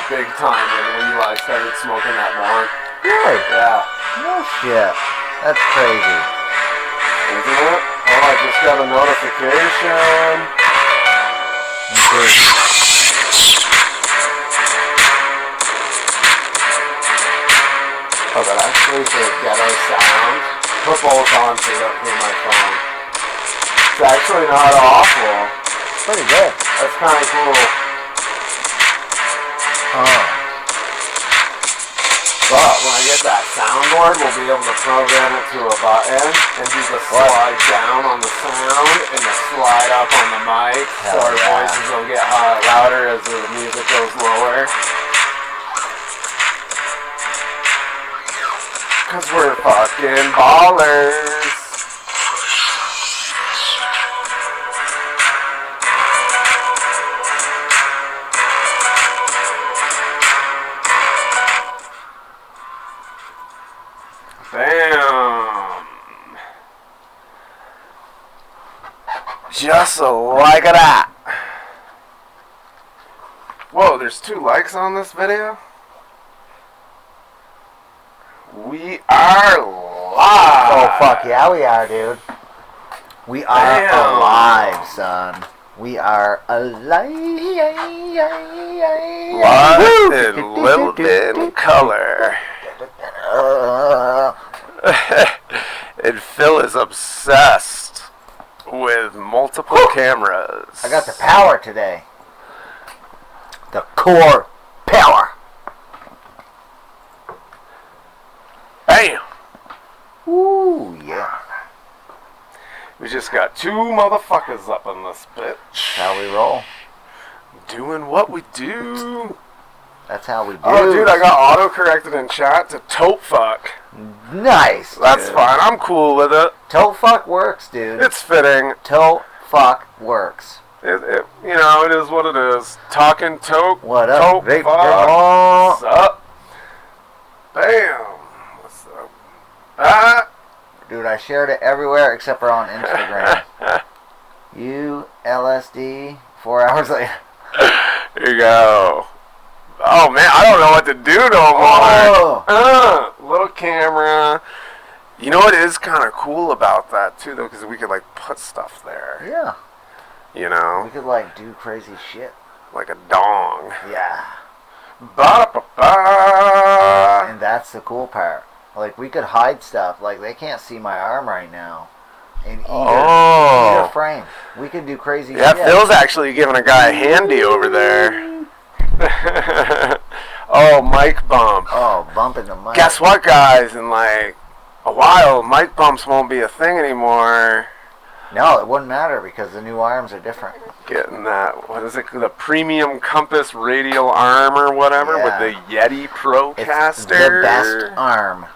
big time when Eli started smoking that bong. Really? Yeah. No shit. That's crazy. Isn't it? Oh, I just got a notification. Oh, but actually for ghetto sound, put both on so you don't hear my phone. It's actually not awful. It's pretty good. That's kind of cool. Oh. But when I get that soundboard, we'll be able to program it to a button and do the slide down on the sound and the slide up on the mic. So our voices will get louder as the music goes lower. Cause we're fucking ballers. Bam. Just like that. Whoa, there's 2 likes on this video? We are live. Oh, fuck yeah, we are, dude. We are alive, son. We are alive. Live in living color. And Phil is obsessed with multiple cameras. I got the power today. The core power. Bam! Ooh, yeah. We just got 2 motherfuckers up in this bitch. How we roll. Doing what we do. That's how we do. Oh, dude, I got auto-corrected in chat to tote fuck. Nice. That's dude. fine. I'm cool with it. Tote fuck works, dude. It's fitting. Tote fuck works. It you know, it is what it is. Talking tote. What up, Tote Victor? fuck. What's up? Bam. What's up? Ah. Dude, I shared it everywhere except for on Instagram. You, LSD, 4 hours later. Here you go. Oh, man, I don't know what to do no more. Oh. Little camera. You know what is kind of cool about that, too, though? Because we could, like, put stuff there. Yeah. You know? We could, like, do crazy shit. Like a dong. Yeah. Ba-da-ba-ba. And that's the cool part. Like, we could hide stuff. Like, they can't see my arm right now. In either frame. We could do crazy shit. Yeah, Phil's actually giving a guy a handy over there. Oh, mic bump. Oh, bumping the mic. Guess what, guys? In like a while, mic bumps won't be a thing anymore. No, it wouldn't matter because the new arms are different. Getting that, what is it, the premium compass radial arm or whatever with the Yeti Procaster. It's the best arm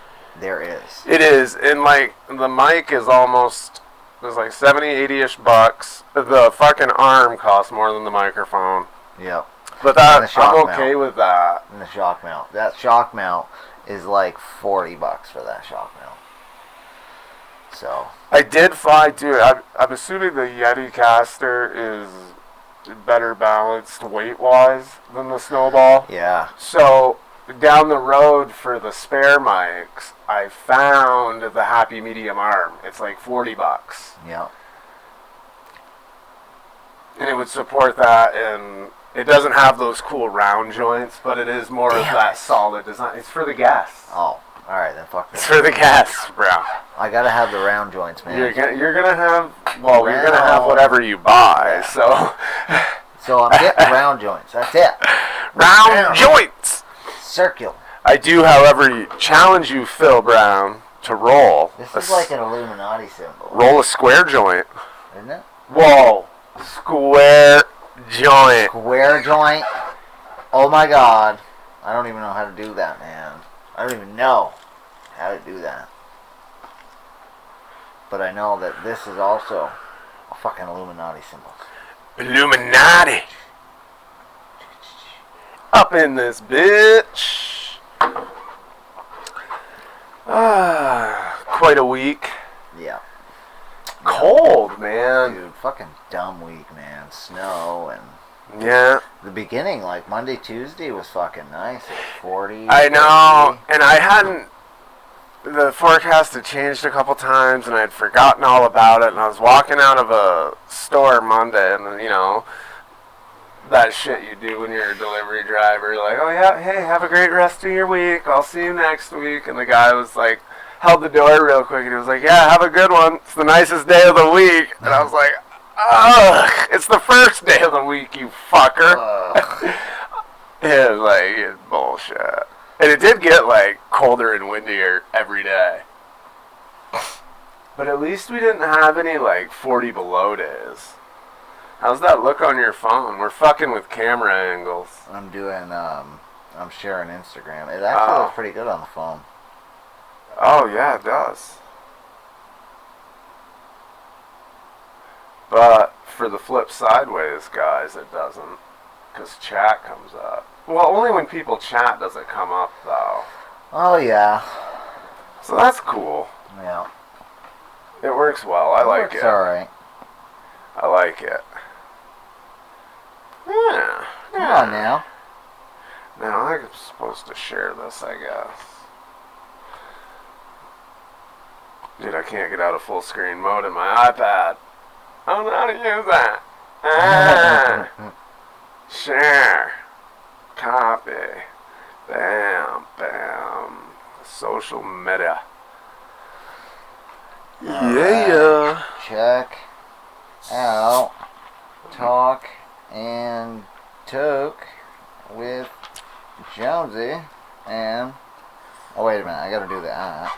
there is. It is, and like the mic is almost, there's like 70, 80-ish bucks. The fucking arm costs more than the microphone. Yep. But that, I'm okay with that. And the shock mount. That shock mount is like $40 for that shock mount. So. I did find, dude, I'm assuming the Yeti caster is better balanced weight-wise than the Snowball. Yeah. So, down the road for the spare mics, I found the Happy Medium arm. It's like $40. Yeah. And it would support that, and it doesn't have those cool round joints, but it is more of that solid design. It's for the gas. Oh, alright, then fuck It's for the gas, bro. I gotta have the round joints, man. You're gonna have, well, you're gonna have whatever you buy, so. So I'm getting round joints, that's it. Round joints! Circular. I do, however, challenge you, Phil Brown, to roll. This is like an Illuminati symbol. Roll a square joint. Isn't it? Whoa. Square joint. Square joint? Oh my god. I don't even know how to do that, man. I don't even know how to do that. But I know that this is also a fucking Illuminati symbol. Illuminati. Up in this bitch. Quite a week. Yeah. Cold, man. Dude, fucking dumb week, man. Snow and Yeah. The beginning, like Monday, Tuesday, was fucking nice. 40. I know, 50. and I hadn't. The forecast had changed a couple times, and I'd forgotten all about it. And I was walking out of a store Monday, and that shit you do when you're a delivery driver, like, oh yeah, hey, have a great rest of your week. I'll see you next week. And the guy was like, held the door real quick, and he was like, yeah, have a good one. It's the nicest day of the week. And I was like, ugh, it's the first day of the week, you fucker. It was like, it's bullshit. And it did get like colder and windier every day. But at least we didn't have any like 40 below days. How's that look on your phone? We're fucking with camera angles. I'm doing, I'm sharing Instagram. It actually looks pretty good on the phone. Oh, yeah, it does. But for the flip sideways, guys, it doesn't. Because chat comes up. Well, only when people chat does it come up, though. Oh, yeah. So that's cool. Yeah. It works well. I like it. It's alright. I like it. Yeah. Come on now. Now I'm supposed to share this, I guess. Dude, I can't get out of full screen mode in my iPad. I don't know how to use that. Share. Copy. Bam. Bam. Social media. Yeah. Check out Talk and Toke with Jonesy and... Oh, wait a minute. I gotta do that.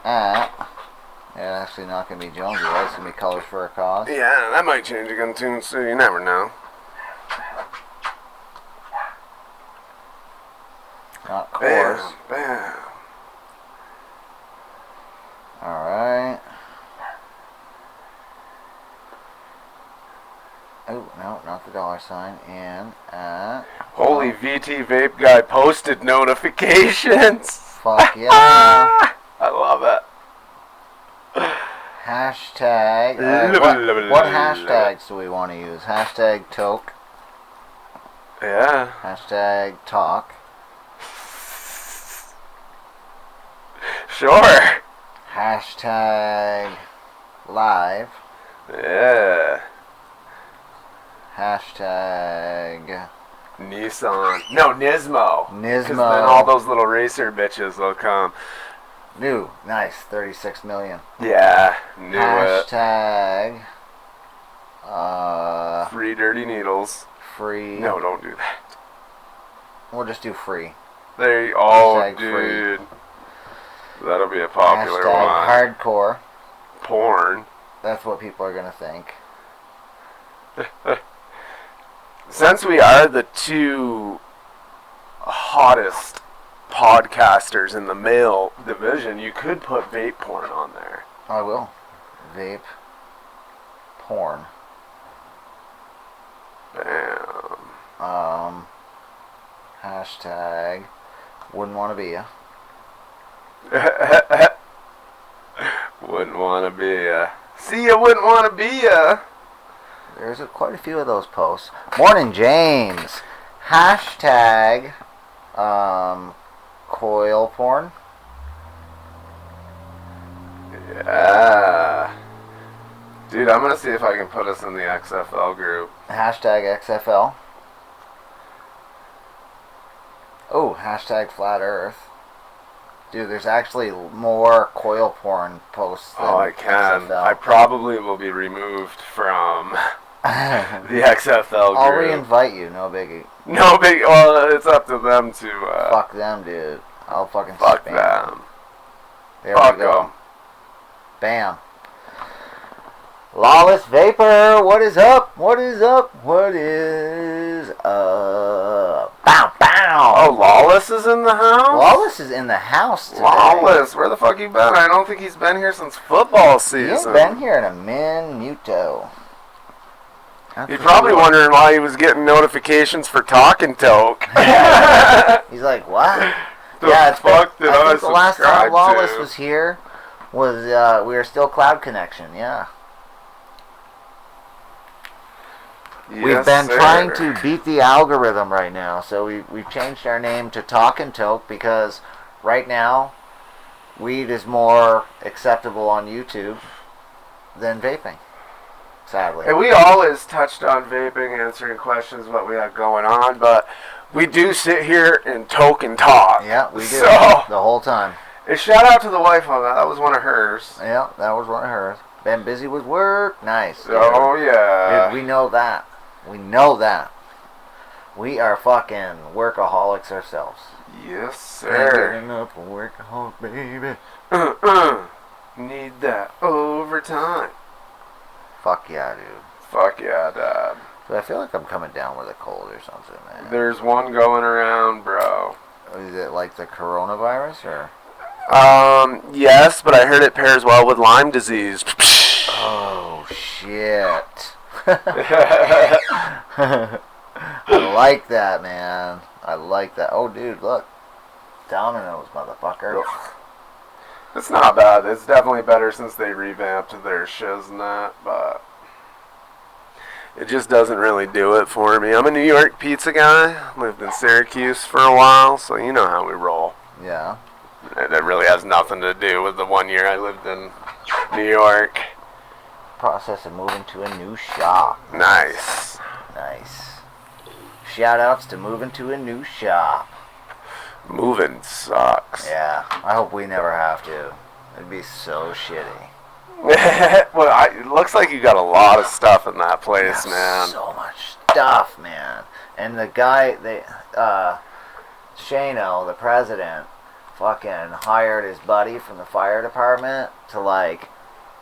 Yeah, actually not gonna be Jonesy, right? It's gonna be Colors for a Cause. Yeah, that might change again too, so you never know. Not course. Bam. Alright. Oh, no, not the $sign. And Holy VT Vape Guy posted notifications. Fuck yeah. I love it. Hashtag. What hashtags do we want to use? Hashtag Toke. Yeah. Hashtag Talk. Sure. Hashtag Live. Yeah. Hashtag Nissan. No, Nismo. Nismo. Because then all those little racer bitches will come. New. Nice. 36 million. Yeah. Knew Hashtag. Free dirty needles. Free. No, don't do that. We'll just do free. There you, oh, Hashtag dude. Free. That'll be a popular Hashtag one. Hardcore. Porn. That's what people are going to think. Since we are the two hottest podcasters in the male division, you could put vape porn on there. I will. Vape porn. Bam. Hashtag wouldn't want to be ya. Wouldn't want to be ya. See, ya wouldn't want to be ya. There's quite a few of those posts. Morning, James. Hashtag coil porn. Yeah. Dude, I'm going to see if I can put us in the XFL group. Hashtag XFL. Oh, hashtag flat earth. Dude, there's actually more coil porn posts than I can. XFL. I probably will be removed from the XFL group. I'll re-invite you, no biggie. No big. Well, it's up to them to. Fuck them, dude. I'll fucking fuck spam them. There Fuck we go. them. Bam. Lawless Vapor, what is up? What is up? What is up? Bow, bow. Oh, Lawless is in the house? Lawless is in the house today. Lawless, where the fuck you been? I don't think he's been here since football season. He ain't been here in a minuto. He's probably wondering why he was getting notifications for Talking Toke. He's like, what? The yeah, it's fuck did I think the last time subscribe Lawless to? was here was we were still Cloud Connection, yeah. We've been trying to beat the algorithm right now, so we've changed our name to Talk and Toke because right now weed is more acceptable on YouTube than vaping, sadly. And we always touched on vaping, answering questions, what we had going on, but we do sit here and toke and talk. Yeah, we do. So, the whole time. A shout out to the wife on that. That was one of hers. Yeah, that was one of hers. Been busy with work. Nice. Oh, yeah. Dude, we know that. We know that. We are fucking workaholics ourselves. Yes, sir. Getting up a workaholic, baby. Need that overtime. Fuck yeah, dude. Fuck yeah, Dad. So I feel like I'm coming down with a cold or something, man. There's one going around, bro. Is it like the coronavirus or? Yes, but I heard it pairs well with Lyme disease. Oh, shit. I like that, man. I like that. Oh, dude, look. Domino's, motherfucker. It's not bad. It's definitely better since they revamped their shiz and that, but it just doesn't really do it for me. I'm a New York pizza guy. Lived in Syracuse for a while, so you know how we roll. Yeah. It really has nothing to do with the 1 year I lived in New York. Process of moving to a new shop. Nice. Nice. Shout outs to moving to a new shop. Moving sucks. Yeah, I hope we never have to. It'd be so shitty. Well, it looks like you got a lot of stuff in that place, man. So much stuff, man. And the guy, Shano, the president, fucking hired his buddy from the fire department to, like,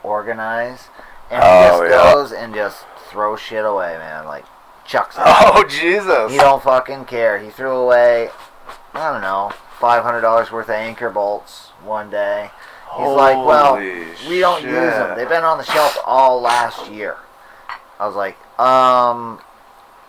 organize. And he just goes and just throws shit away, man. Like, chucks it. Oh, Jesus. He don't fucking care. He threw away, I don't know, $500 worth of anchor bolts one day. He's like, well, we don't use them. They've been on the shelf all last year. I was like,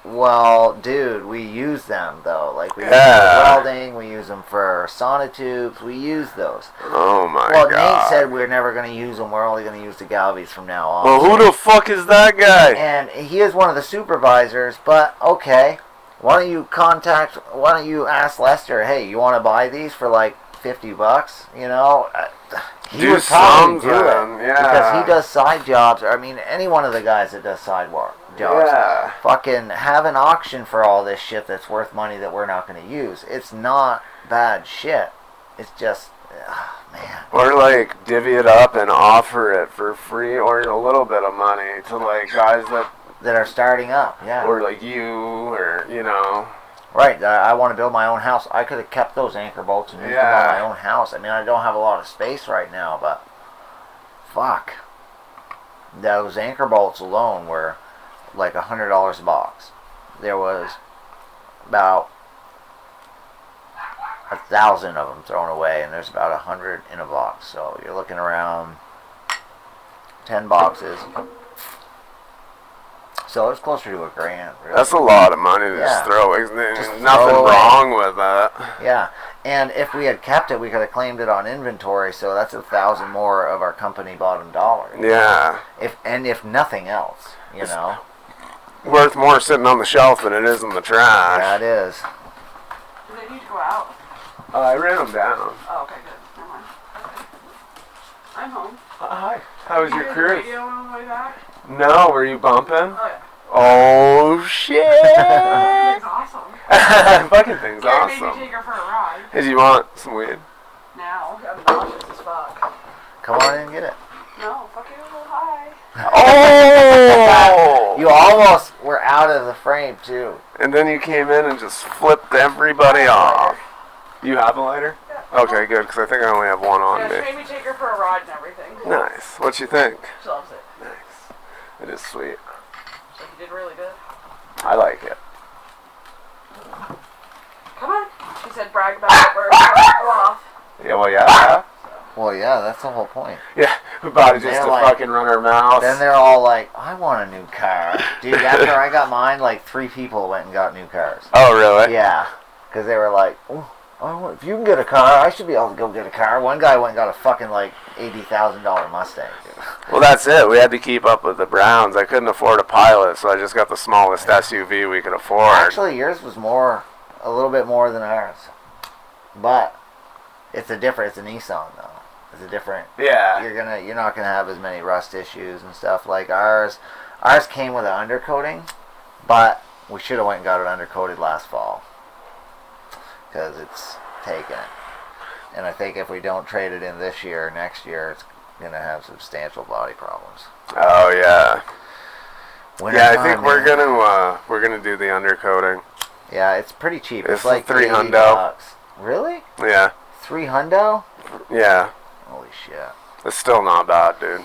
well, dude, we use them, though. Like, we use them for welding, we use them for sonotubes, we use those. Oh, my God. Well, Nate said we're never going to use them. We're only going to use the Galvies from now on. Well, who the fuck is that guy? And he is one of the supervisors, but, okay, why don't you ask Lester, hey, you want to buy these for, like, $50, you know? He would probably do it. Yeah. Because he does side jobs. I mean, any one of the guys that does side jobs. Yeah. Fucking have an auction for all this shit that's worth money that we're not going to use. It's not bad shit. It's just, man. Or, like, divvy it up and offer it for free or a little bit of money to, like, guys that are starting up, yeah. Or, like, you, or, you know. Right, I want to build my own house. I could have kept those anchor bolts and used them on my own house. I mean, I don't have a lot of space right now, but fuck. Those anchor bolts alone were like $100 a box. There was about 1,000 of them thrown away, and there's about 100 in a box. So you're looking around 10 boxes. So it's closer to $1,000. Really. That's a lot of money to just throw. There's nothing wrong with that. Yeah, and if we had kept it, we could have claimed it on inventory. So that's 1,000 more of our company bottom dollar. Yeah. If nothing else, you know, worth more sitting on the shelf than it is in the trash. Yeah, it is. Do they need to go out? I ran them down. Oh, okay, good. Never mind. Okay. I'm home. Hi. How was Did your you hear cruise? the radio on the way back? No, were you bumping? Oh, yeah. Oh, shit. It's awesome. Fucking thing's Gary made awesome. me take her for a ride. Did you want some weed? Now. I'm nauseous as fuck. Come on in and get it. No, fuck you, hi. Oh! You almost were out of the frame, too. And then you came in and just flipped everybody off. You have a lighter? Yeah. Okay, good, because I think I only have one on Yeah, she me. made me take her for a ride and everything. Nice. What you think? She loves it. Nice. It is sweet. So you did really good. I like it. Come on. She said brag about it. We're off. Yeah, well, yeah. Well, yeah, that's the whole point. Yeah, we bought it just They're to like- fucking run our mouth. Then they're all like, I want a new car. Dude, after I got mine, like 3 people went and got new cars. Oh, really? Yeah, because they were like, oh, Oh, if you can get a car, I should be able to go get a car. One guy went and got a fucking like $80,000 Mustang, dude. Well, that's it. We had to keep up with the Browns. I couldn't afford a Pilot, so I just got the smallest SUV we could afford. Actually, yours was a little bit more than ours. But it's a Nissan though. It's a different. Yeah. You're not gonna have as many rust issues and stuff like ours. Ours came with an undercoating, but we should have went and got it undercoated last fall because it's taken it. And I think if we don't trade it in this year or next year, it's gonna have substantial body problems. Oh yeah. I think man. we're gonna do the undercoating. Yeah, it's pretty cheap. It's like $300. Really? Yeah. $300? Yeah. Holy shit. It's still not bad, dude.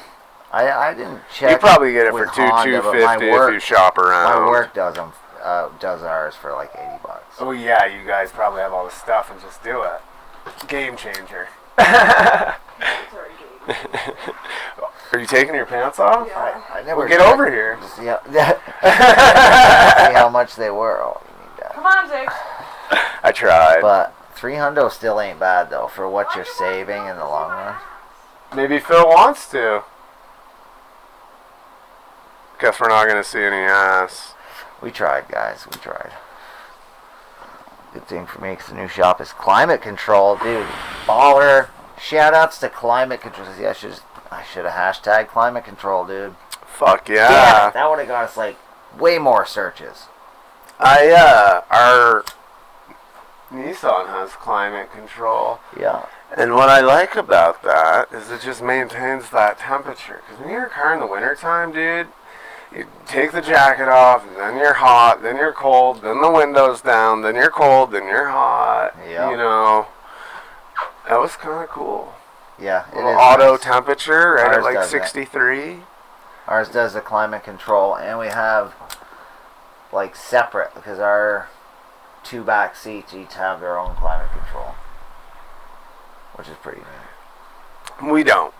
I didn't check. You probably get it for with Honda, but $250 if you shop around. My work does ours for like $80. Oh yeah, you guys probably have all the stuff and just do it. Game changer. Sorry, Gabe. Are you taking your pants off? Yeah. I never Well, get over here. See how much they were. Oh, you need that. Come on, Jake. I tried. But $300 still ain't bad though for what you're saving in the long run. Maybe Phil wants to. Guess we're not gonna see any ass. We tried, guys. We tried. Good thing for me because the new shop is climate control, dude. Baller. Shout outs to climate control. See, I should have hashtag climate control, dude. Fuck yeah. Damn it, that would have got us like way more searches. Our Nissan has climate control. Yeah. and what I like about that is it just maintains that temperature. Because when you're in a car in the wintertime, dude, you take the jacket off, and then you're hot, then you're cold, then the window's down, then you're cold, then you're hot. Yeah. You know, that was kind of cool. Yeah, it Little is auto nice. temperature right Ours at like does that. 63. Ours does the climate control, and we have like separate because our two back seats each have their own climate control, which is pretty neat. We don't.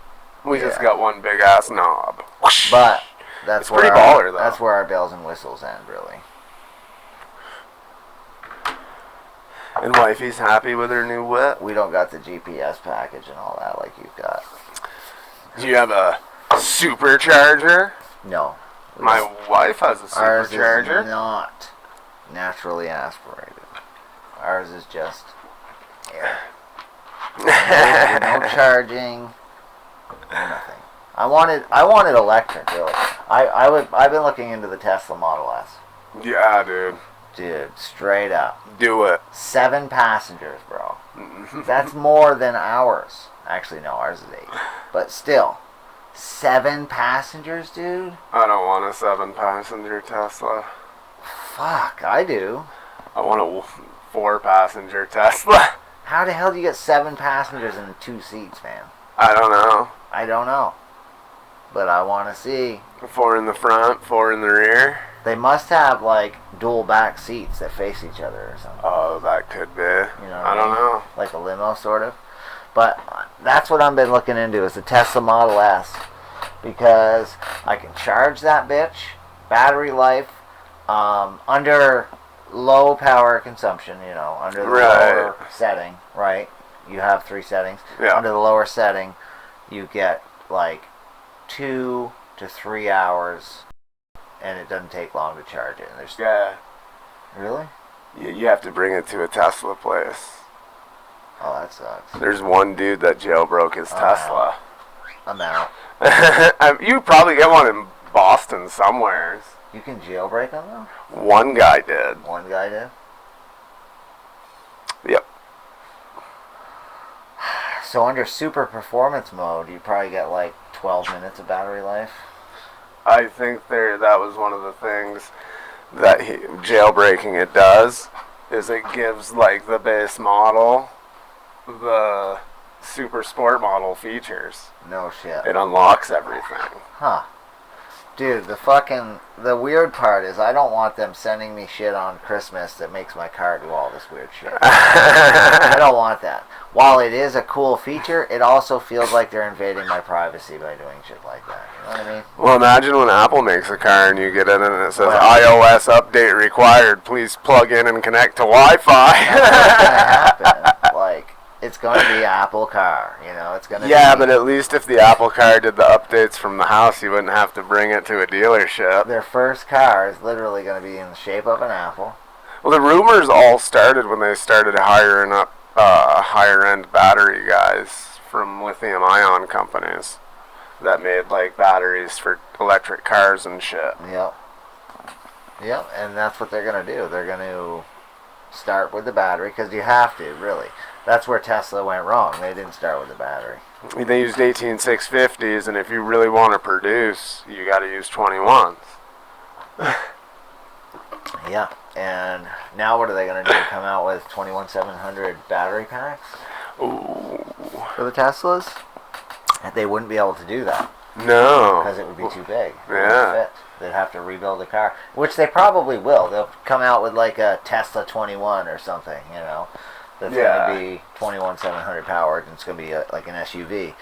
We just Yeah. got one big ass knob. But that's It's where pretty our, baller, though. That's where our bells and whistles end, really. And wifey's happy with her new whip. We don't got the GPS package and all that like you've got. Do you have a supercharger? No. My wife has a Ours supercharger. is not naturally aspirated. Ours is just air. No charging. No nothing. I wanted electric, really. I've been looking into the Tesla Model S. Yeah, dude. Dude, straight up. Do it. 7 passengers, bro. That's more than ours. Actually, no, ours is 8. But still, 7 passengers, dude? I don't want a 7-passenger Tesla. Fuck, I do. I want a 4-passenger Tesla. How the hell do you get 7 passengers in 2 seats, man? I don't know. I don't know. But I want to see. 4 in the front, 4 in the rear. They must have, like, dual back seats that face each other or something. Oh, that could be. You know what I don't mean? know. Like a limo, sort of. But that's what I've been looking into is the Tesla Model S. Because I can charge that bitch, battery life, under low power consumption, you know, under the lower setting, right? You have 3 settings. Yeah. Under the lower setting, you get, like, 2 to 3 hours, and it doesn't take long to charge it. And there's Yeah. Really? You have to bring it to a Tesla place. Oh, that sucks. There's one dude that jailbroke his Tesla. I'm out. You probably get one in Boston somewhere. You can jailbreak them though? One guy did. One guy did? Yep. So under super performance mode, you probably get like 12 minutes of battery life. I think that was one of the things that jailbreaking it does, is it gives like the base model the super sport model features. No shit. It unlocks everything. Huh. Dude, the weird part is I don't want them sending me shit on Christmas that makes my car do all this weird shit. I don't want that. While it is a cool feature, it also feels like they're invading my privacy by doing shit like that. You know what I mean? Well, imagine when Apple makes a car and you get in and it says Well, iOS update required. Please plug in and connect to Wi-Fi. That's what's gonna happen. it's going to be Apple car. You know, it's going to. Yeah, but at least if the Apple car did the updates from the house, you wouldn't have to bring it to a dealership. Their first car is literally going to be in the shape of an apple. Well, the rumors all started when they started hiring up higher-end battery guys from lithium-ion companies that made like batteries for electric cars and shit. Yep. Yep, and that's what they're going to do. They're going to start with the battery because you have to, really. That's where Tesla went wrong. They didn't start with the battery. They used 18650s, and if you really want to produce, you got to use 21s. Yeah, and now what are they going to do? Come out with 21700 battery packs? Ooh. For the Teslas? They wouldn't be able to do that. No. Because it would be too big. It Yeah. wouldn't fit. They'd have to rebuild the car, which they probably will. They'll come out with like a Tesla 21 or something, you know, that's going to be 21700 powered, and it's going to be like an SUV.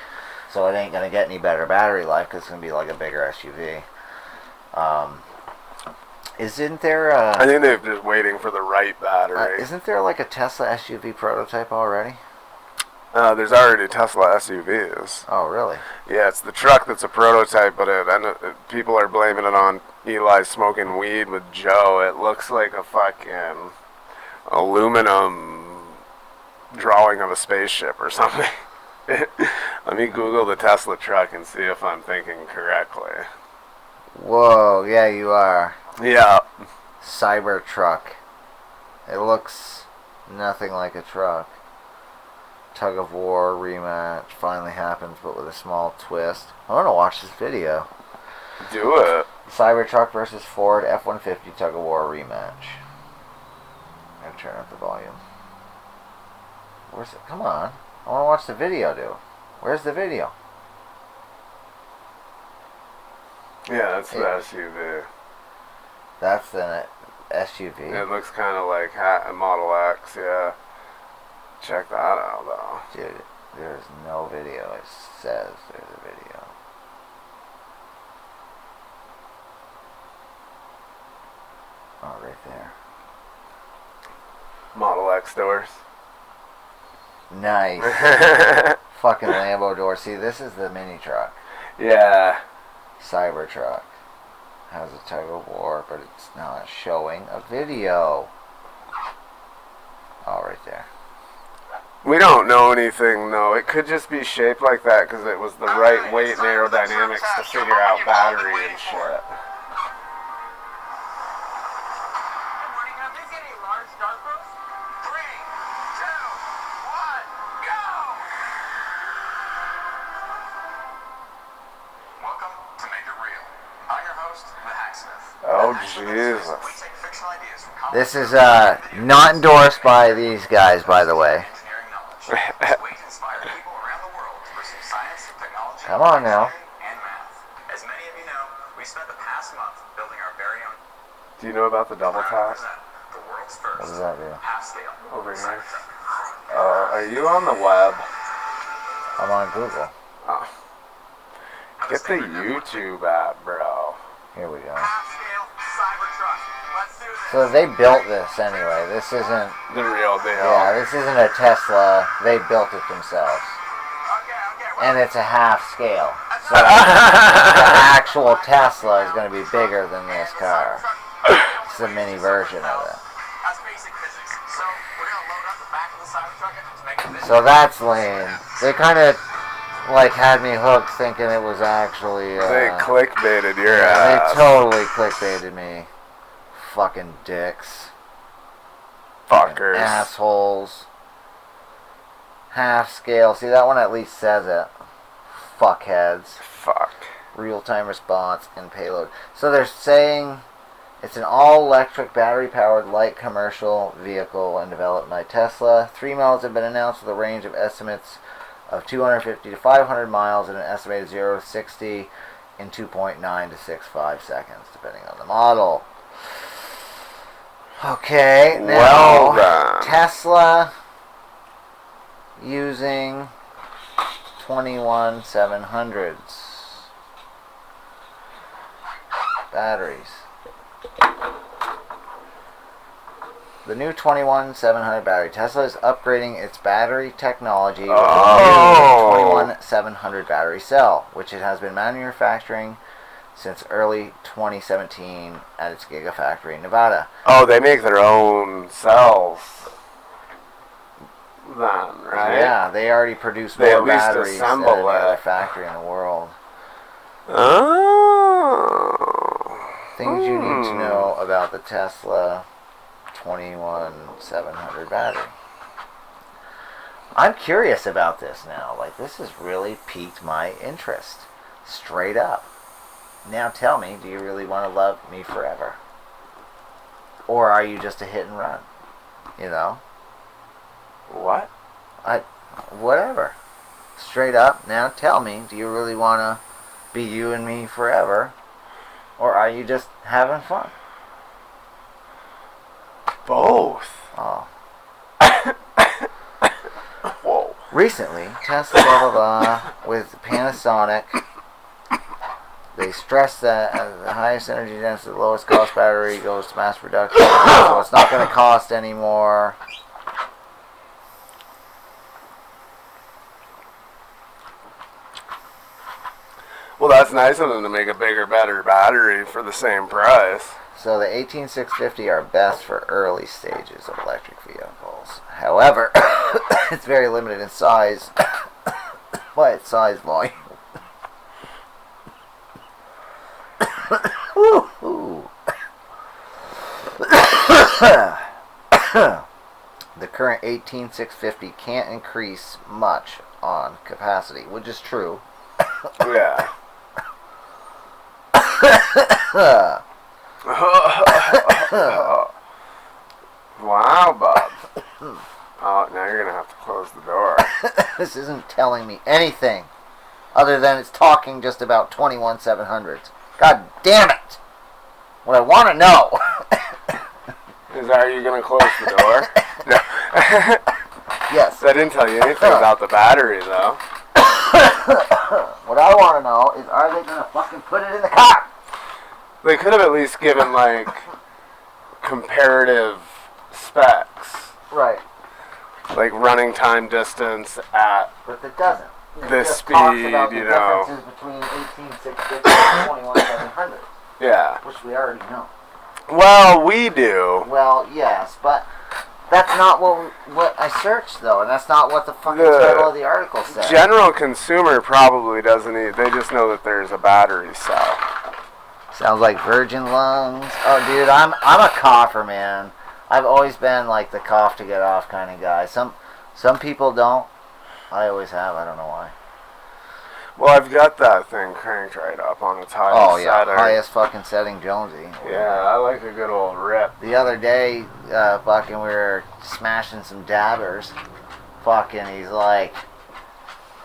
So it ain't going to get any better battery life because it's going to be like a bigger SUV. Isn't there I think they're just waiting for the right battery. isn't there like a Tesla SUV prototype already? There's already Tesla SUVs. Oh, really? Yeah, it's the truck that's a prototype, but people are blaming it on Eli smoking weed with Joe. It looks like a fucking aluminum drawing of a spaceship or something. Let me Google the Tesla truck and see if I'm thinking correctly. Whoa, yeah, you are. Yeah. Cybertruck. It looks nothing like a truck. Tug of War rematch finally happens, but with a small twist. I want to watch this video. Do it. Cybertruck versus Ford F-150 Tug of War rematch. I'm gonna turn up the volume. Where's it? Come on. I want to watch the video, dude. Where's the video? Yeah, that's the SUV. That's the SUV. It looks kind of like a Model X, yeah. Check that out, though. Dude, there's no video. It says there's a video. Oh, right there. Model X doors. Nice. Fucking Lambo door. See, this is the mini truck. Yeah. Cybertruck. Has a tug of war, but it's not showing a video. Oh, right there. We don't know anything, though. It could just be shaped like that because it was the right weight and aerodynamics to figure out battery and shit. Oh, Jesus. This is not endorsed by these guys, by the way. Come on now. As many of you know, we spent the past month building our very own. Do you know about the double tap? The world's first What does that do? half-scale Over here. Are you on the web? I'm on Google. Oh. Get the YouTube app, bro. Here we go. Half-scale Cybertruck. Let's do this. So they built this anyway. This isn't. The real deal. Yeah, this isn't a Tesla. They built it themselves. Okay. And it's a half scale. So the actual Tesla is going to be bigger than this car. It's a mini version of it. That's basic physics. So we're gonna load up the back of the Cybertruck to make this. So that's lame. They kind of like had me hooked thinking it was actually. They clickbaited your They ass. totally clickbaited me. Fucking dicks. Fuckers. Assholes. Half scale. See, that one at least says it. Fuckheads. Fuck. Real-time response and payload. So they're saying it's an all-electric, battery-powered light commercial vehicle and developed by Tesla. 3 models have been announced with a range of estimates of 250 to 500 miles and an estimated 0 to 60 in 2.9 to 65 seconds, depending on the model. Okay, now Well done. Tesla using 21700s batteries. The new 21700 battery. Tesla is upgrading its battery technology with Oh. the new 21700 battery cell, which it has been manufacturing since early 2017 at its Gigafactory in Nevada. Oh, they make their own cells. Then, right? Yeah, they already produce They more at least batteries than assemble any other it. factory in the world. Oh. Things you need to know about the Tesla 21700 battery. I'm curious about this now. Like, this has really piqued my interest. Straight up. Now tell me, do you really want to love me forever? Or are you just a hit and run? You know? What? Whatever. Straight up, now tell me, do you really want to be you and me forever? Or are you just having fun? Both. Oh. Whoa. Recently, Tesla, blah, blah, blah, with Panasonic, they stress that the highest energy density, the lowest cost battery goes to mass production, so it's not going to cost anymore. Well, that's nice of them to make a bigger, better battery for the same price. So the 18650 are best for early stages of electric vehicles. However, it's very limited in size by its size volume. The current 18650 can't increase much on capacity, which is true. Yeah. Wow, Bob. Oh, now you're going to have to close the door. This isn't telling me anything other than it's talking just about 21700s. God damn it! What I want to know Is are you going to close the door? No. yes. That didn't tell you anything about the battery, though. What I want to know is, are they going to fucking put it in the car? They could have at least given, like, comparative specs. Right. Like running time, distance at But it doesn't. It this just talks speed, about the you know. differences between 18650 and 21700, Yeah. which we already know. Well, we do. Well, yes, but that's not what I searched, though, and that's not what the fucking The title of the article said. General consumer probably doesn't need. They just know that there's a battery cell. Sounds like virgin lungs. Oh, dude, I'm a cougher, man. I've always been like the cough to get off kind of guy. Some people don't. I always have. I don't know why. Well, I've got that thing cranked right up on its highest Oh yeah, setting. highest fucking setting, Jonesy. Yeah, I like a good old rip. The other day, fucking, we were smashing some dabbers. Fucking, he's like,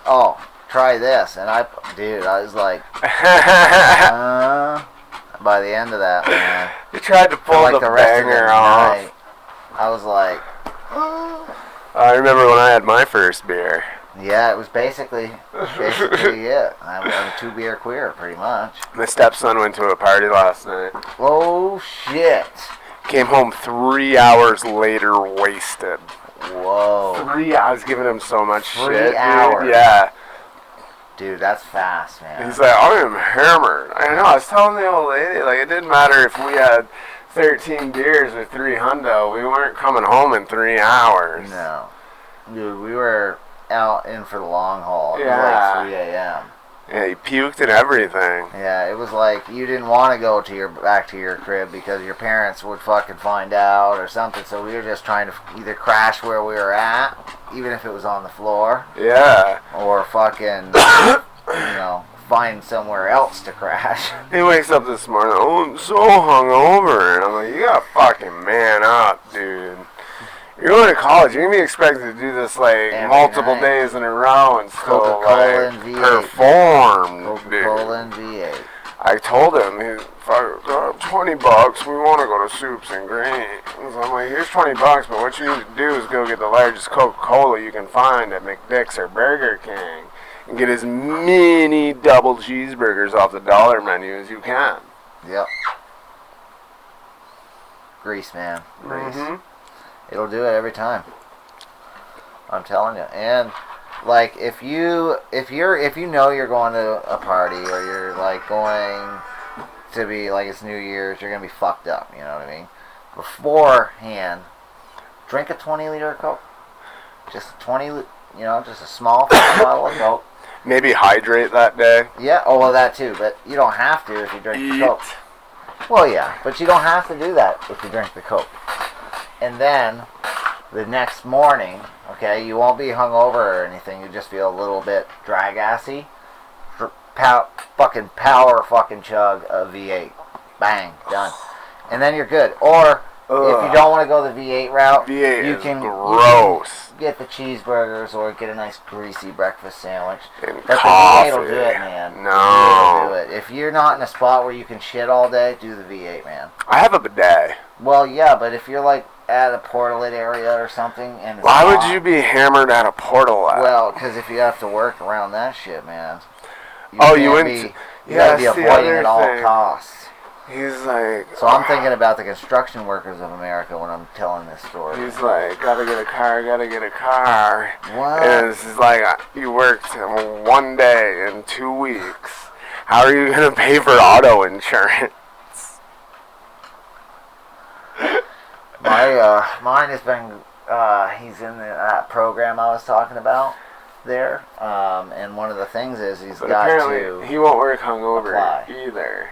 "Oh, try this," and I was like, by the end of that, man, You tried to pull like the the rest of the banger off. night, I was like, I remember when I had my first beer. yeah, it was basically it. I'm a 2-beer queer, pretty much. My stepson went to a party last night. Oh shit! Came home 3 hours later, wasted. Whoa, 3 hours, giving him so much 3 shit. hours. Dude. Yeah. dude, that's fast, man. He's like, I am hammered. I know, I was telling the old lady, like, it didn't matter if we had 13 beers or 3 hundo, we weren't coming home in 3 hours. No, dude, we were out in for the long haul. It Yeah. was like 3 a.m. Yeah, he puked and everything. Yeah, it was like you didn't want to go back to your crib because your parents would fucking find out or something. So we were just trying to either crash where we were at, even if it was on the floor, Yeah. or fucking, find somewhere else to crash. He wakes up this morning, oh, I'm so hungover. And I'm like, you gotta fucking man up, dude. You're going to college. You're going to be expected to do this, like, Every multiple night. days in a row and still, Coca-Cola like, and V8. perform, Coca-Cola dude. and V8. I told him, fuck, $20, we want to go to Soups and Greens. So I'm like, here's $20, but what you need to do is go get the largest Coca-Cola you can find at McDick's or Burger King and get as many double cheeseburgers off the dollar menu as you can. Yep. Grease, man. Grease. Mm-hmm. It'll do it every time. I'm telling you. And like if you know you're going to a party or you're like going to be like it's New Year's, you're gonna be fucked up. You know what I mean? Beforehand, drink a 20-liter of Coke. Just 20, just a small bottle of Coke. Maybe hydrate that day. Yeah, oh well that too, but you don't have to if you drink the Coke. Well yeah, but you don't have to do that if you drink the Coke. And then the next morning, okay, you won't be hungover or anything, you just feel a little bit drag-assy. Fucking chug a V8. Bang, done. And then you're good. Or if you don't want to go the V8 route, V8 you is can gross. Get the cheeseburgers or get a nice greasy breakfast sandwich. And but coffee. the V8 will do it, man. No. V8 will do it. If you're not in a spot where you can shit all day, do the V8, man. I have a bidet. Well, yeah, but if you're like at a portalet area or something, and it's why hot, would you be hammered at a portalet? Well, because if you have to work around that shit, man. You gotta be avoiding at all costs. He's like... So I'm thinking about the construction workers of America when I'm telling this story. He's like, gotta get a car. What? And it's like, you worked 1 day in 2 weeks. How are you gonna pay for auto insurance? Mine has been, he's in the program I was talking about there. And one of the things is he's got to... He won't work hungover either.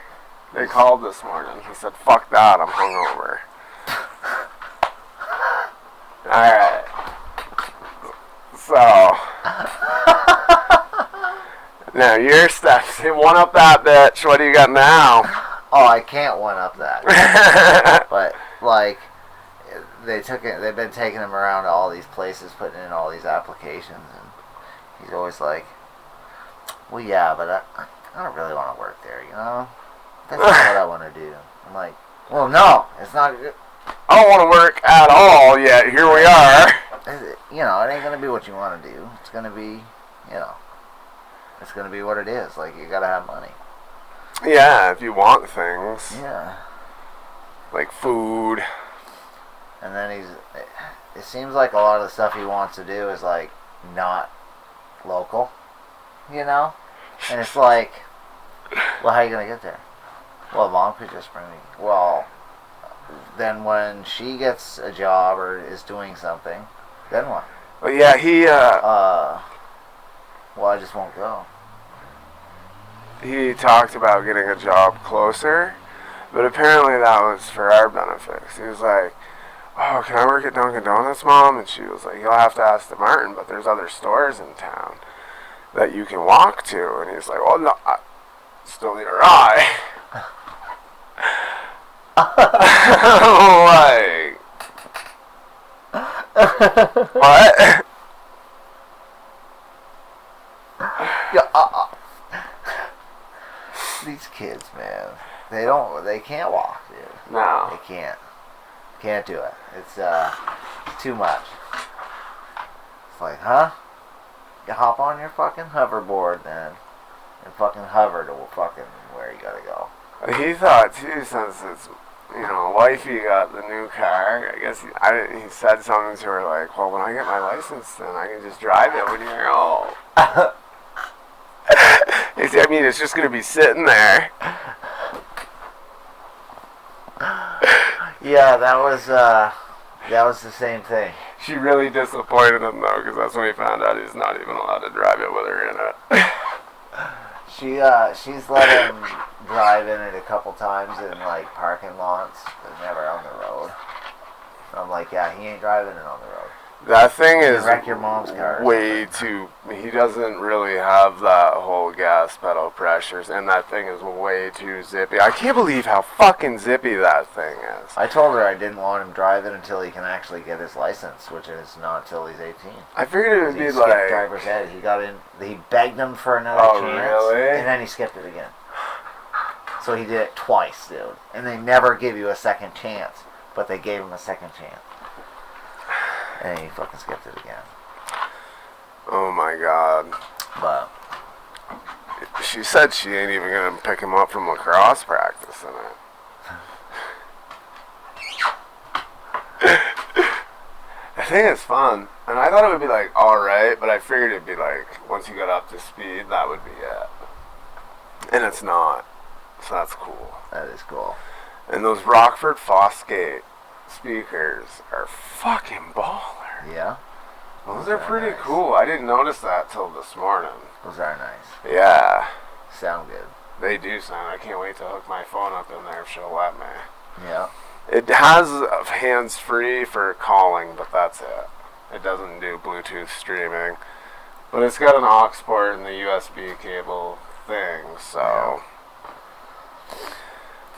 They called this morning. He said, fuck that, I'm hungover. Alright. So. Now, your steps. One up that bitch. What do you got now? Oh, I can't one up that. But, like, they've been taking him around to all these places, putting in all these applications, and he's always like, well, yeah, but I don't really want to work there, you know? That's not what I want to do. I'm like, well, no, it's not. I don't want to work at all yet. Here we are. It ain't going to be what you want to do. It's going to be, it's going to be what it is. Like, you got to have money. Yeah, if you want things. Yeah. Like food. And then it seems like a lot of the stuff he wants to do is, like, not local, And it's like, well, how are you going to get there? Well, Mom could just bring me. Well, then when she gets a job or is doing something, then what? Well, yeah, he, well, I just won't go. He talked about getting a job closer, but apparently that was for our benefits. He was like, oh, can I work at Dunkin' Donuts, Mom? And she was like, you'll have to ask the Martin, but there's other stores in town that you can walk to. And he's like, well, no, I still need a ride. Like, what? Yeah, these kids, man, they can't walk, dude. No. They can't do it. It's too much. It's like, huh? You hop on your fucking hoverboard then and fucking hover to fucking where you gotta go. He thought too, since it's, Wifey got the new car, I guess he said something to her like, well, when I get my license, then I can just drive it when you're old. It's just going to be sitting there. Yeah, that was the same thing. She really disappointed him, though, because that's when he found out he's not even allowed to drive it with her in it. She's let him drive in it a couple times in, like, parking lots, but never on the road. And I'm like, yeah, he ain't driving it on the road. That thing is wreck your mom's car. Way too... He doesn't really have that whole gas pedal pressures, and that thing is way too zippy. I can't believe how fucking zippy that thing is. I told her I didn't want him driving until he can actually get his license, which is not till he's 18. I figured it would be he like... skipped driver's ed. He got in... He begged him for another chance. Really? And then he skipped it again. So he did it twice, dude. And they never give you a second chance, but they gave him a second chance. And he fucking skipped it again. Oh my god. But she said she ain't even gonna pick him up from lacrosse practice in it. think it's fun. And I thought it would be like alright, but I figured it'd be like once you got up to speed, that would be it. And it's not. So that's cool. That is cool. And those Rockford Fosgate speakers are fucking baller. Yeah? Those are pretty nice. cool. I didn't notice that till this morning. Those are nice. Yeah. Sound good. They do sound. I can't wait to hook my phone up in there if she'll let me. Yeah. It has hands-free for calling, but that's it. It doesn't do Bluetooth streaming. But it's got an aux port and the USB cable thing, so...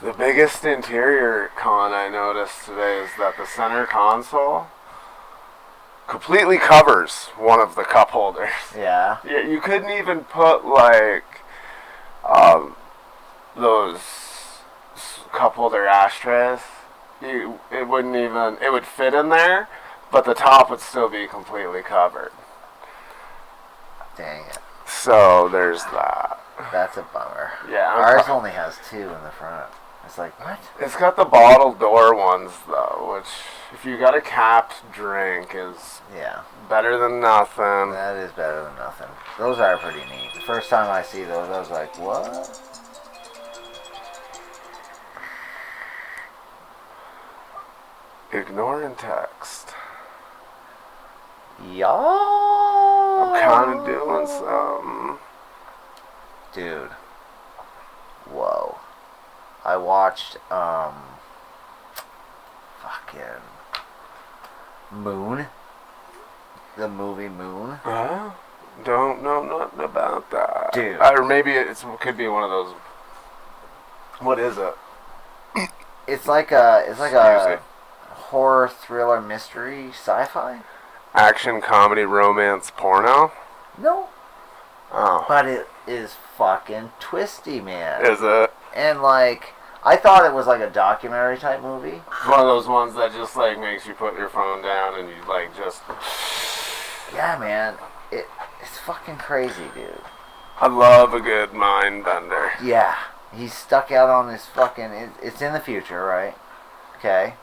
The biggest interior con I noticed today is that the center console completely covers one of the cup holders. Yeah. Yeah, you couldn't even put like those cup holder ashtrays. It wouldn't even. It would fit in there, but the top would still be completely covered. Dang it. So there's that. That's a bummer. Yeah, Ours only has 2 in the front. It's like, what? It's got the bottle door ones though, which if you got a capped drink is better than nothing. That is better than nothing. Those are pretty neat. The first time I see those, I was like, what? Ignoring text. Y'all. I'm kind of doing something. Dude. Whoa. I watched, fucking Moon. The movie Moon. Huh? Don't know nothing about that. Dude. Or maybe it could be one of those. What is it? It's like a horror thriller mystery sci-fi. Action, comedy, romance, porno? No. Oh. But it is fucking twisty, man. Is it? And like, I thought it was like a documentary type movie. One of those ones that just like makes you put your phone down and you like just... Yeah, man. It's fucking crazy, dude. I love a good mind bender. Yeah. He's stuck out on this fucking... It's in the future, right? Okay.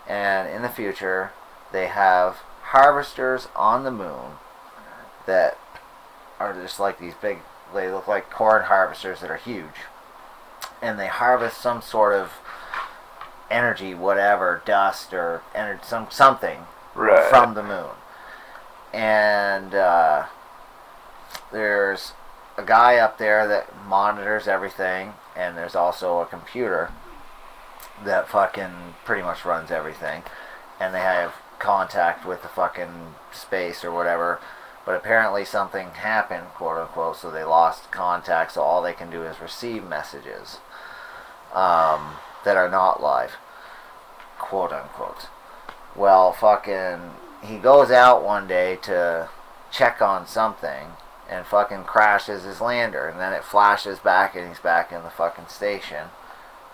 And in the future, they have harvesters on the moon that are just like these big... They look like corn harvesters that are huge. And they harvest some sort of energy, whatever, dust or something Right. from the moon. And there's a guy up there that monitors everything, and there's also a computer that fucking pretty much runs everything. And they have contact with the fucking space or whatever. But apparently something happened, quote unquote, so they lost contact, so all they can do is receive messages that are not live, quote unquote. Well, fucking, he goes out one day to check on something and fucking crashes his lander, and then it flashes back and he's back in the fucking station.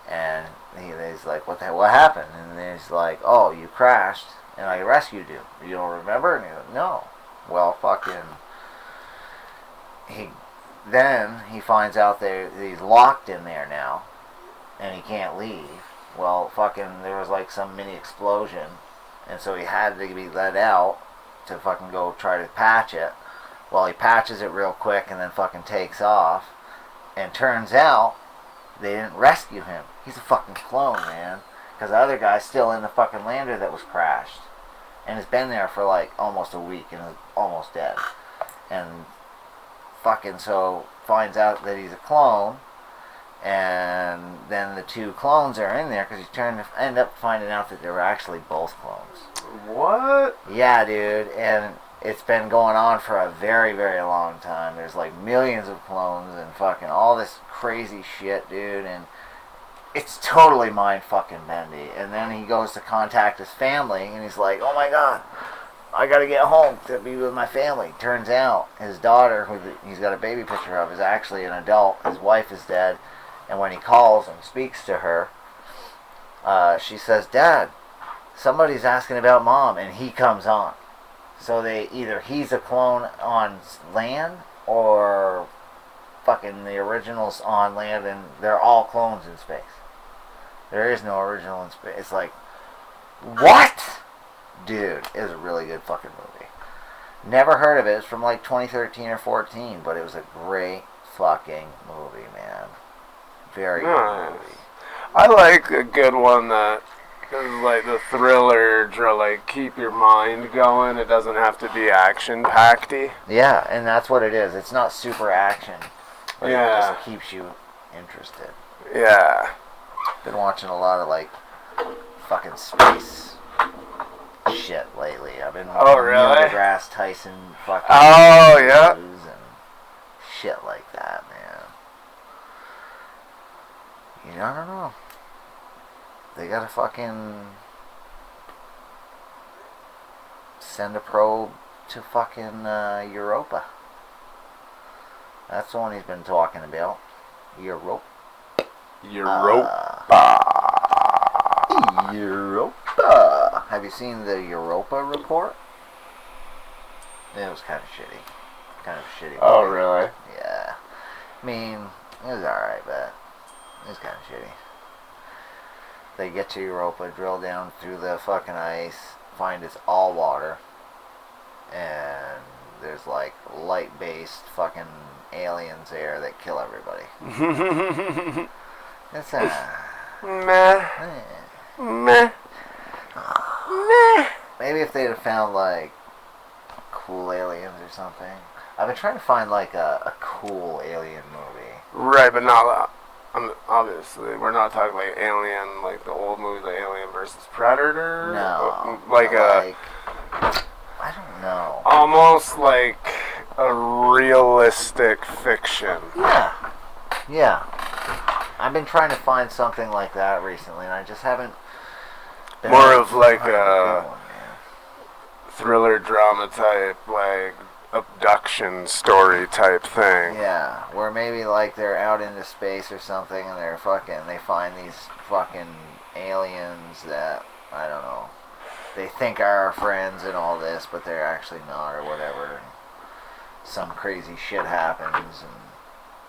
And he's like, what happened? And then he's like, oh, you crashed and I rescued you. You don't remember? And he's like, no. Well, fucking, then he finds out that he's locked in there now, and he can't leave. Well, fucking, there was like some mini explosion, and so he had to be let out to fucking go try to patch it. Well, he patches it real quick and then fucking takes off, and turns out they didn't rescue him. He's a fucking clone, man, because the other guy's still in the fucking lander that was crashed. And has been there for like almost a week and is almost dead. And fucking so finds out that he's a clone. And then the 2 clones are in there because he end up finding out that they were actually both clones. What? Yeah, dude. And it's been going on for a very, very long time. There's like millions of clones and fucking all this crazy shit, dude. And it's totally mind fucking bendy. And then he goes to contact his family and he's like, oh my god, I gotta get home to be with my family. Turns out his daughter, who he's got a baby picture of, is actually an adult. His wife is dead. And when he calls and speaks to her, she says, Dad, somebody's asking about Mom. And he comes on. So either he's a clone on land or fucking the original's on land, and they're all clones in space. There is no original in space. It's like, what? Dude, it was a really good fucking movie. Never heard of it. It's from like 2013 or 14, but it was a great fucking movie, man. Very good movie. I like a good one that is like the thriller to like keep your mind going. It doesn't have to be action-packedy. Yeah, and that's what it is. It's not super action, but it just keeps you interested. Yeah. Been watching a lot of like fucking space shit lately. I've been watching Neil deGrasse Tyson fucking and shit like that, man. You know, I don't know. They gotta fucking send a probe to fucking Europa. That's the one he's been talking about. Europa. Europa. Have you seen the Europa report? It was kind of shitty. Kind of shitty. Oh, really? Yeah. I mean, it was alright, but it was kind of shitty. They get to Europa, drill down through the fucking ice, find it's all water, and there's like light-based fucking aliens there that kill everybody. It's meh. Maybe if they'd have found like cool aliens or something. I've been trying to find like a cool alien movie. Right, but not obviously we're not talking like Alien, like the old movie, the Alien versus Predator. No, like I don't know. Almost like a realistic fiction. Yeah. I've been trying to find something like that recently, and I just haven't. More of like a thriller drama type, like abduction story type thing. Yeah, where maybe like they're out into space or something, and they find these fucking aliens that, I don't know, they think are our friends and all this, but they're actually not or whatever. And some crazy shit happens, and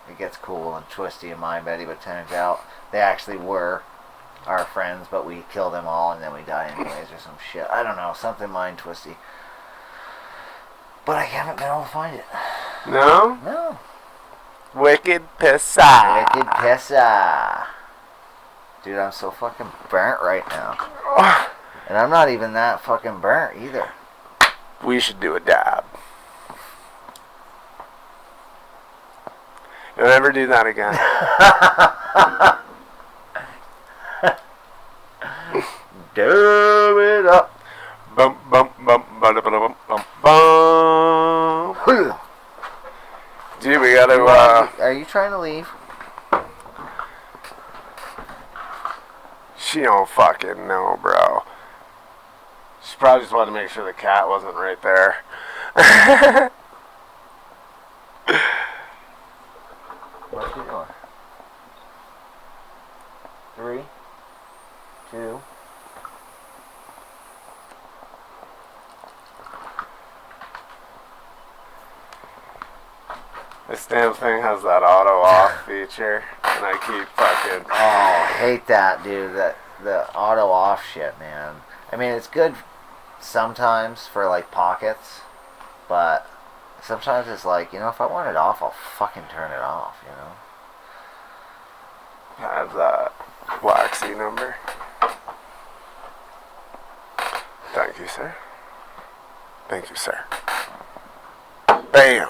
it gets cool and twisty and mind-bending, but turns out they actually were our friends, but we kill them all and then we die anyways or some shit. I don't know, something mind-twisty. But I haven't been able to find it. No? No. Wicked pissa. Wicked pissa. Dude, I'm so fucking burnt right now. And I'm not even that fucking burnt either. We should do a dab. Don't ever do that again. Dab it up. Bum bum bum bum bum bum bum. Dude, we gotta. Are you trying to leave? She don't fucking know, bro. She probably just wanted to make sure the cat wasn't right there. What's she doing? 3, 2. This damn thing has that auto off feature, and I keep fucking. Oh, I hate that, dude. The auto off shit, man. I mean, it's good sometimes for like pockets, but sometimes it's like, you know, if I want it off, I'll fucking turn it off, you know. I have that waxy number. Thank you, sir. Thank you, sir. Bam.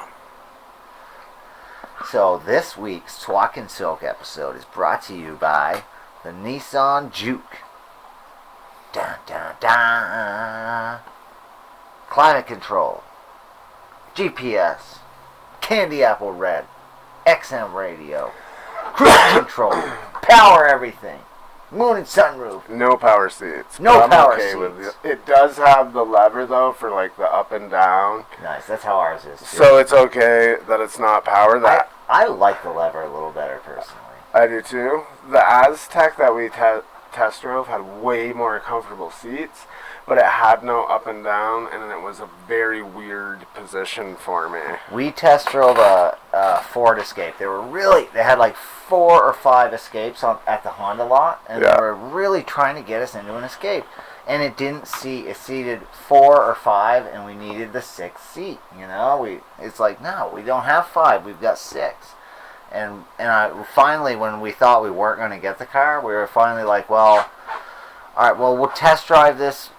So this week's Twalk and Silk episode is brought to you by the Nissan Juke. Dun, dun, dun. Climate control, GPS, candy apple red, XM radio, cruise control, power everything, moon and sunroof. No power seats. No power seats. It does have the lever though for like the up and down. Nice, that's how ours is too. So it's okay that it's not power. That I like the lever a little better personally. I do too. The Aztec that we test drove had way more comfortable seats, but it had no up and down, and it was a very weird position for me. We test drove a Ford Escape. They had like 4 or 5 Escapes at the Honda lot, and they were really trying to get us into an Escape. And it didn't seat. It seated 4 or 5, and we needed the 6th seat. You know, it's like, no, we don't have 5. We've got 6. And finally, when we thought we weren't going to get the car, we were finally like, well, all right, well, we'll test drive this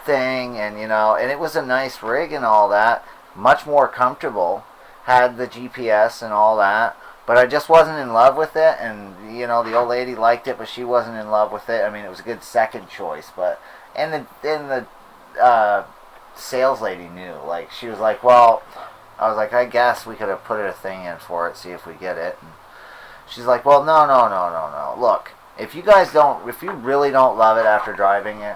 thing, and and it was a nice rig and all that, much more comfortable, had the GPS and all that, but I just wasn't in love with it, and the old lady liked it, but she wasn't in love with it. I mean, it was a good second choice, but and the sales lady knew, like, she was like, well, I was like, I guess we could have put a thing in for it, see if we get it. And she's like, well, no. Look, if you really don't love it after driving it,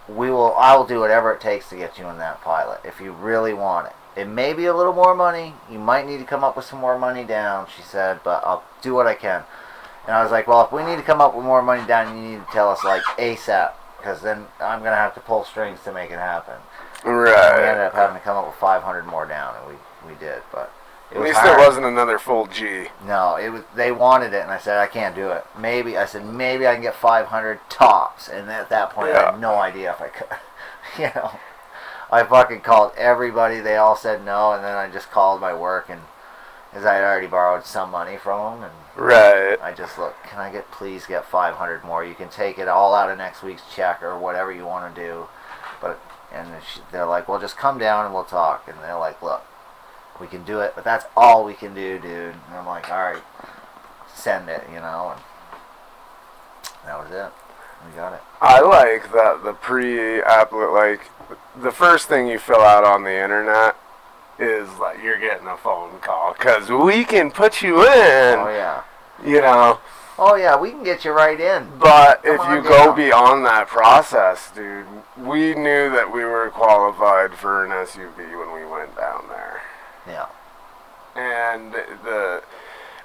I will do whatever it takes to get you in that Pilot. If you really want it. It may be a little more money. You might need to come up with some more money down, she said, but I'll do what I can. And I was like, well, if we need to come up with more money down, you need to tell us, like, ASAP, because then I'm going to have to pull strings to make it happen. Right. We ended up having to come up with 500 more down, and we did, but at least it wasn't another full G. No, it was. They wanted it, and I said I can't do it. Maybe I can get 500 tops, and at that point I had no idea if I could. I fucking called everybody. They all said no, and then I just called my work, and as I had already borrowed some money from them, and I just can I please get 500 more? You can take it all out of next week's check or whatever you want to do, but. And they're like, well, just come down and we'll talk. And they're like, look, we can do it, but that's all we can do, dude. And I'm like, all right, send it, And that was it. We got it. I like that the first thing you fill out on the internet is like you're getting a phone call because we can put you in. Oh, yeah. Oh, yeah, we can get you right in. But if you go beyond that process, dude, we knew that we were qualified for an SUV when we went down there. Yeah. And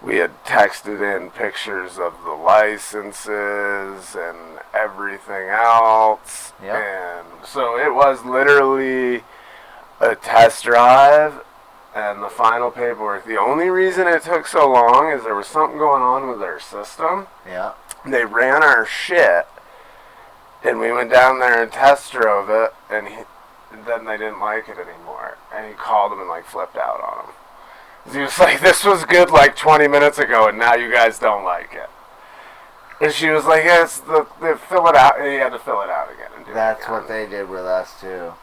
we had texted in pictures of the licenses and everything else. Yeah. And so it was literally a test drive. And the final paperwork. The only reason it took so long is there was something going on with their system. Yeah. They ran our shit, and we went down there and test drove it, and then they didn't like it anymore. And he called them and like flipped out on them. He was like, "This was good like 20 minutes ago, and now you guys don't like it." And she was like, "Yes, they fill it out." And he had to fill it out again and do That's it again. what they did with us too.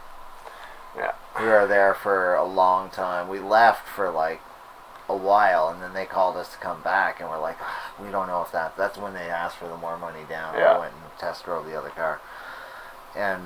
Yeah. We were there for a long time. We left for like a while, and then they called us to come back, and we're like, we don't know if that's when they asked for the more money down. Yeah. We went and test drove the other car, and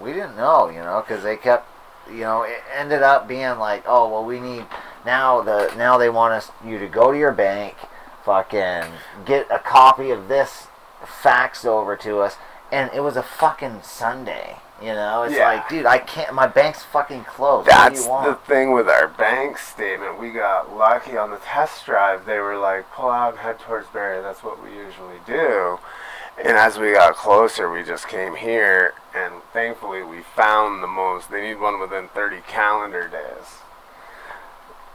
we didn't know, because they kept, it ended up being like, oh, well, we need now they want you to go to your bank, fucking get a copy of this faxed over to us, and it was a fucking Sunday. It's like, dude, I can't, my bank's fucking closed. That's what do you want? the thing with our bank statement. We got lucky on the test drive. They were like, pull out and head towards Barrie. That's what we usually do. And as we got closer, we just came here, and thankfully we found they need one within 30 calendar days.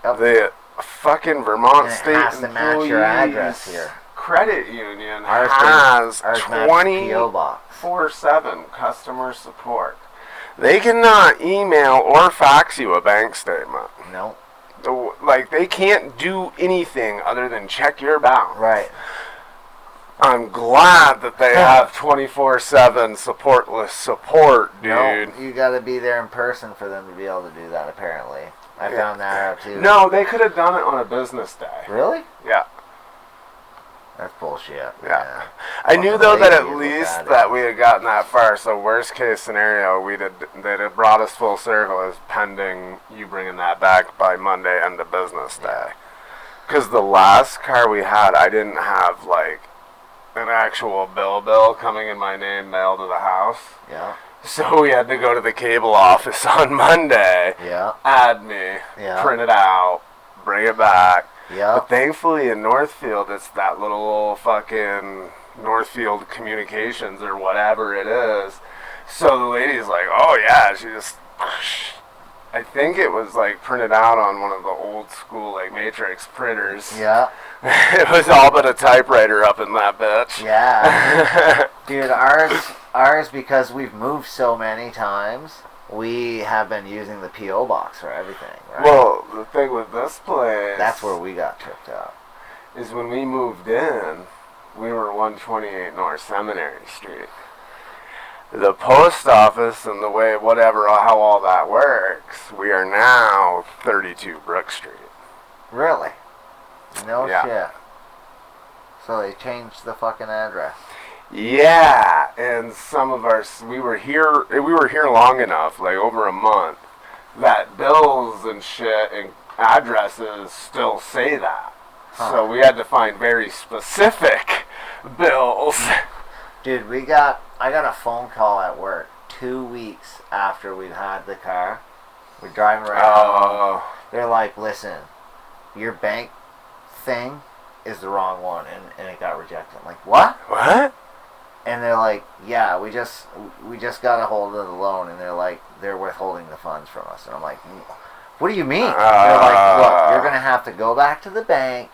Yep. The fucking Vermont State has to match your address here. Credit Union Ours has PO box. 24/7 customer support. They cannot email or fax you a bank statement. No. Like, they can't do anything other than check your balance. Right. I'm glad that they have 24/7 support, dude. No, you got to be there in person for them to be able to do that, apparently. I found that out, too. No, they could have done it on a business day. Really? Yeah. That's bullshit. Yeah. I knew, though, that at least that we had gotten that far, so worst case scenario, they'd have brought us full circle as pending you bringing that back by Monday and the business day. Because the last car we had, I didn't have, like, an actual bill coming in my name mailed to the house. Yeah. So we had to go to the cable office on Monday, add me, print it out, bring it back. Yeah. But thankfully in Northfield, it's that little fucking Northfield Communications or whatever it is. So the lady's like, oh yeah, she just, I think it was like printed out on one of the old school like matrix printers. Yeah. It was all but a typewriter up in that bitch. Yeah. Dude, ours, because we've moved so many times, we have been using the P.O. box for everything, right? Well, the thing with this place... That's where we got tripped up. ...is when we moved in, we were 128 North Seminary Street. The post office and the way, whatever, how all that works, we are now 32 Brook Street. Really? No Yeah. shit. So they changed the fucking address. Yeah, and some of our, we were here long enough, like over a month, that bills and shit and addresses still say that. Huh. So we had to find very specific bills. Dude, I got a phone call at work 2 weeks after we'd had the car. We're driving around. Oh. They're like, listen, your bank thing is the wrong one, and it got rejected. I'm like, what? What? And they're like, yeah, we just got a hold of the loan, and they're like, they're withholding the funds from us. And I'm like, what do you mean? They're like, look, you're going to have to go back to the bank,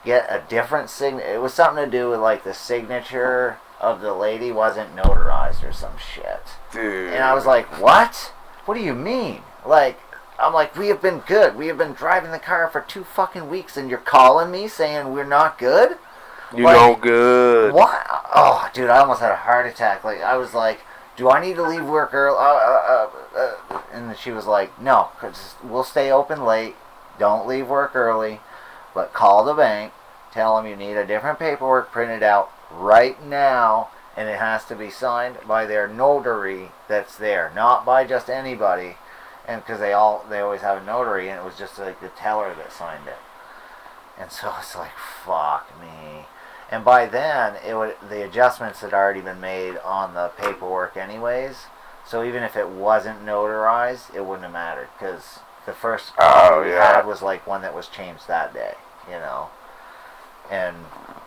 get a different signature. It was something to do with, like, the signature of the lady wasn't notarized or some shit. Dude. And I was like, what? What do you mean? Like, I'm like, we have been good. We have been driving the car for 2 fucking weeks, and you're calling me saying we're not good? You like, no good. What? Oh, dude, I almost had a heart attack. Like, I was like, do I need to leave work early? And she was like, no, 'cause we'll stay open late. Don't leave work early. But call the bank. Tell them you need a different paperwork printed out right now. And it has to be signed by their notary that's there. Not by just anybody. And because they always have a notary. And it was just like the teller that signed it. And so it's like, fuck me. And by then, the adjustments had already been made on the paperwork anyways. So even if it wasn't notarized, it wouldn't have mattered. Because the first copy we had was like one that was changed that day, you know. And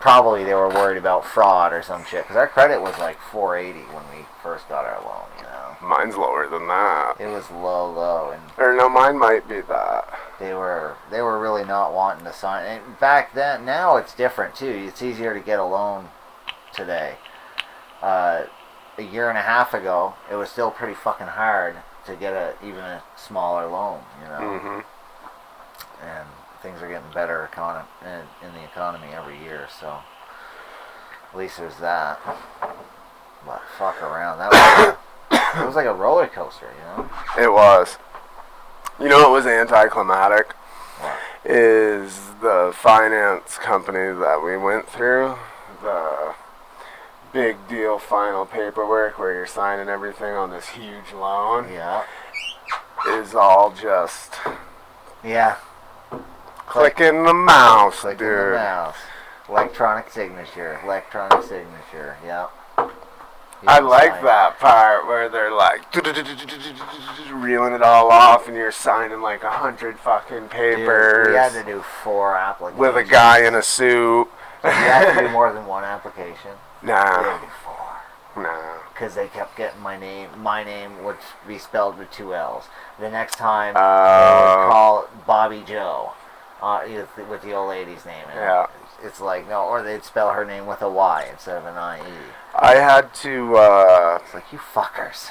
probably they were worried about fraud or some shit. Because our credit was like 480 when we first got our loan, you know. Mine's lower than that. It was low. And Or no, mine might be that. They were really not wanting to sign. And back then, now it's different too. It's easier to get a loan today. A year and a half ago, it was still pretty fucking hard to get even a smaller loan, you know. Mm-hmm. And things are getting better in the economy every year, so at least there's that. But fuck around, it was like a roller coaster, you know. It was. You know what was anticlimactic? What? Is the finance company that we went through, the big deal final paperwork where you're signing everything on this huge loan, Yeah. is all just Yeah. clicking the mouse, Clicking dude. the mouse. Electronic signature. Yeah. I like that part where they're like reeling it all off and you're signing like 100 fucking papers. Dude, we had to do 4 applications. With a guy in a suit. You have to do more than 1 application. We had Nah. to do 4. Nah. Because they kept getting my name. My name would be spelled with 2 L's. The next time, they would call Bobby Joe with the old lady's name. And Yeah. It's like, no, or they'd spell her name with a Y instead of an I-E. I had to It's like, you fuckers.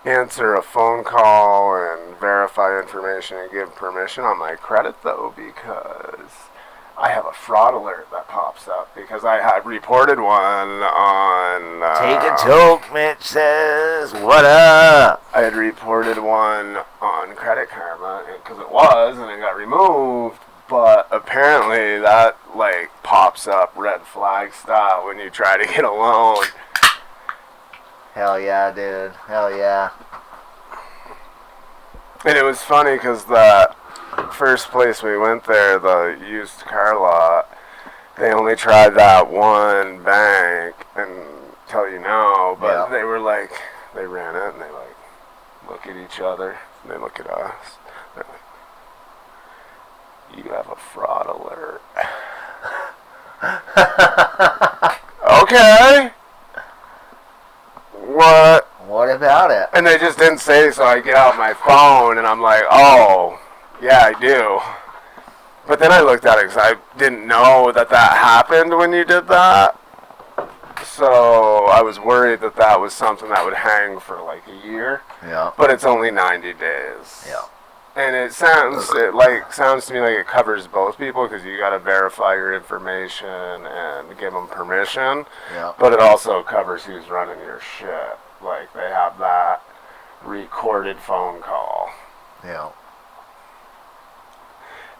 answer a phone call and verify information and give permission on my credit, though, because I have a fraud alert that pops up because I had reported one on... Take a toke, Mitch says, what up? I had reported one on Credit Karma because it was, and it got removed. But apparently that, like, pops up red flag style when you try to get a loan. Hell yeah, dude. Hell yeah. And it was funny because the first place we went there, the used car lot, they only tried that one bank until you know. But they were like, they ran it and they, like, look at each other and they look at us. They're like, you have a fraud alert. Okay. What? What about it. And they just didn't say, so I get out my phone and I'm like, oh, yeah, I do. But then I looked at it because I didn't know that happened when you did that. So I was worried that was something that would hang for like a year. Yeah. But it's only 90 days. Yeah. And it sounds to me like it covers both people because you got to verify your information and give them permission. Yeah. But it also covers who's running your shit. Like they have that recorded phone call. Yeah.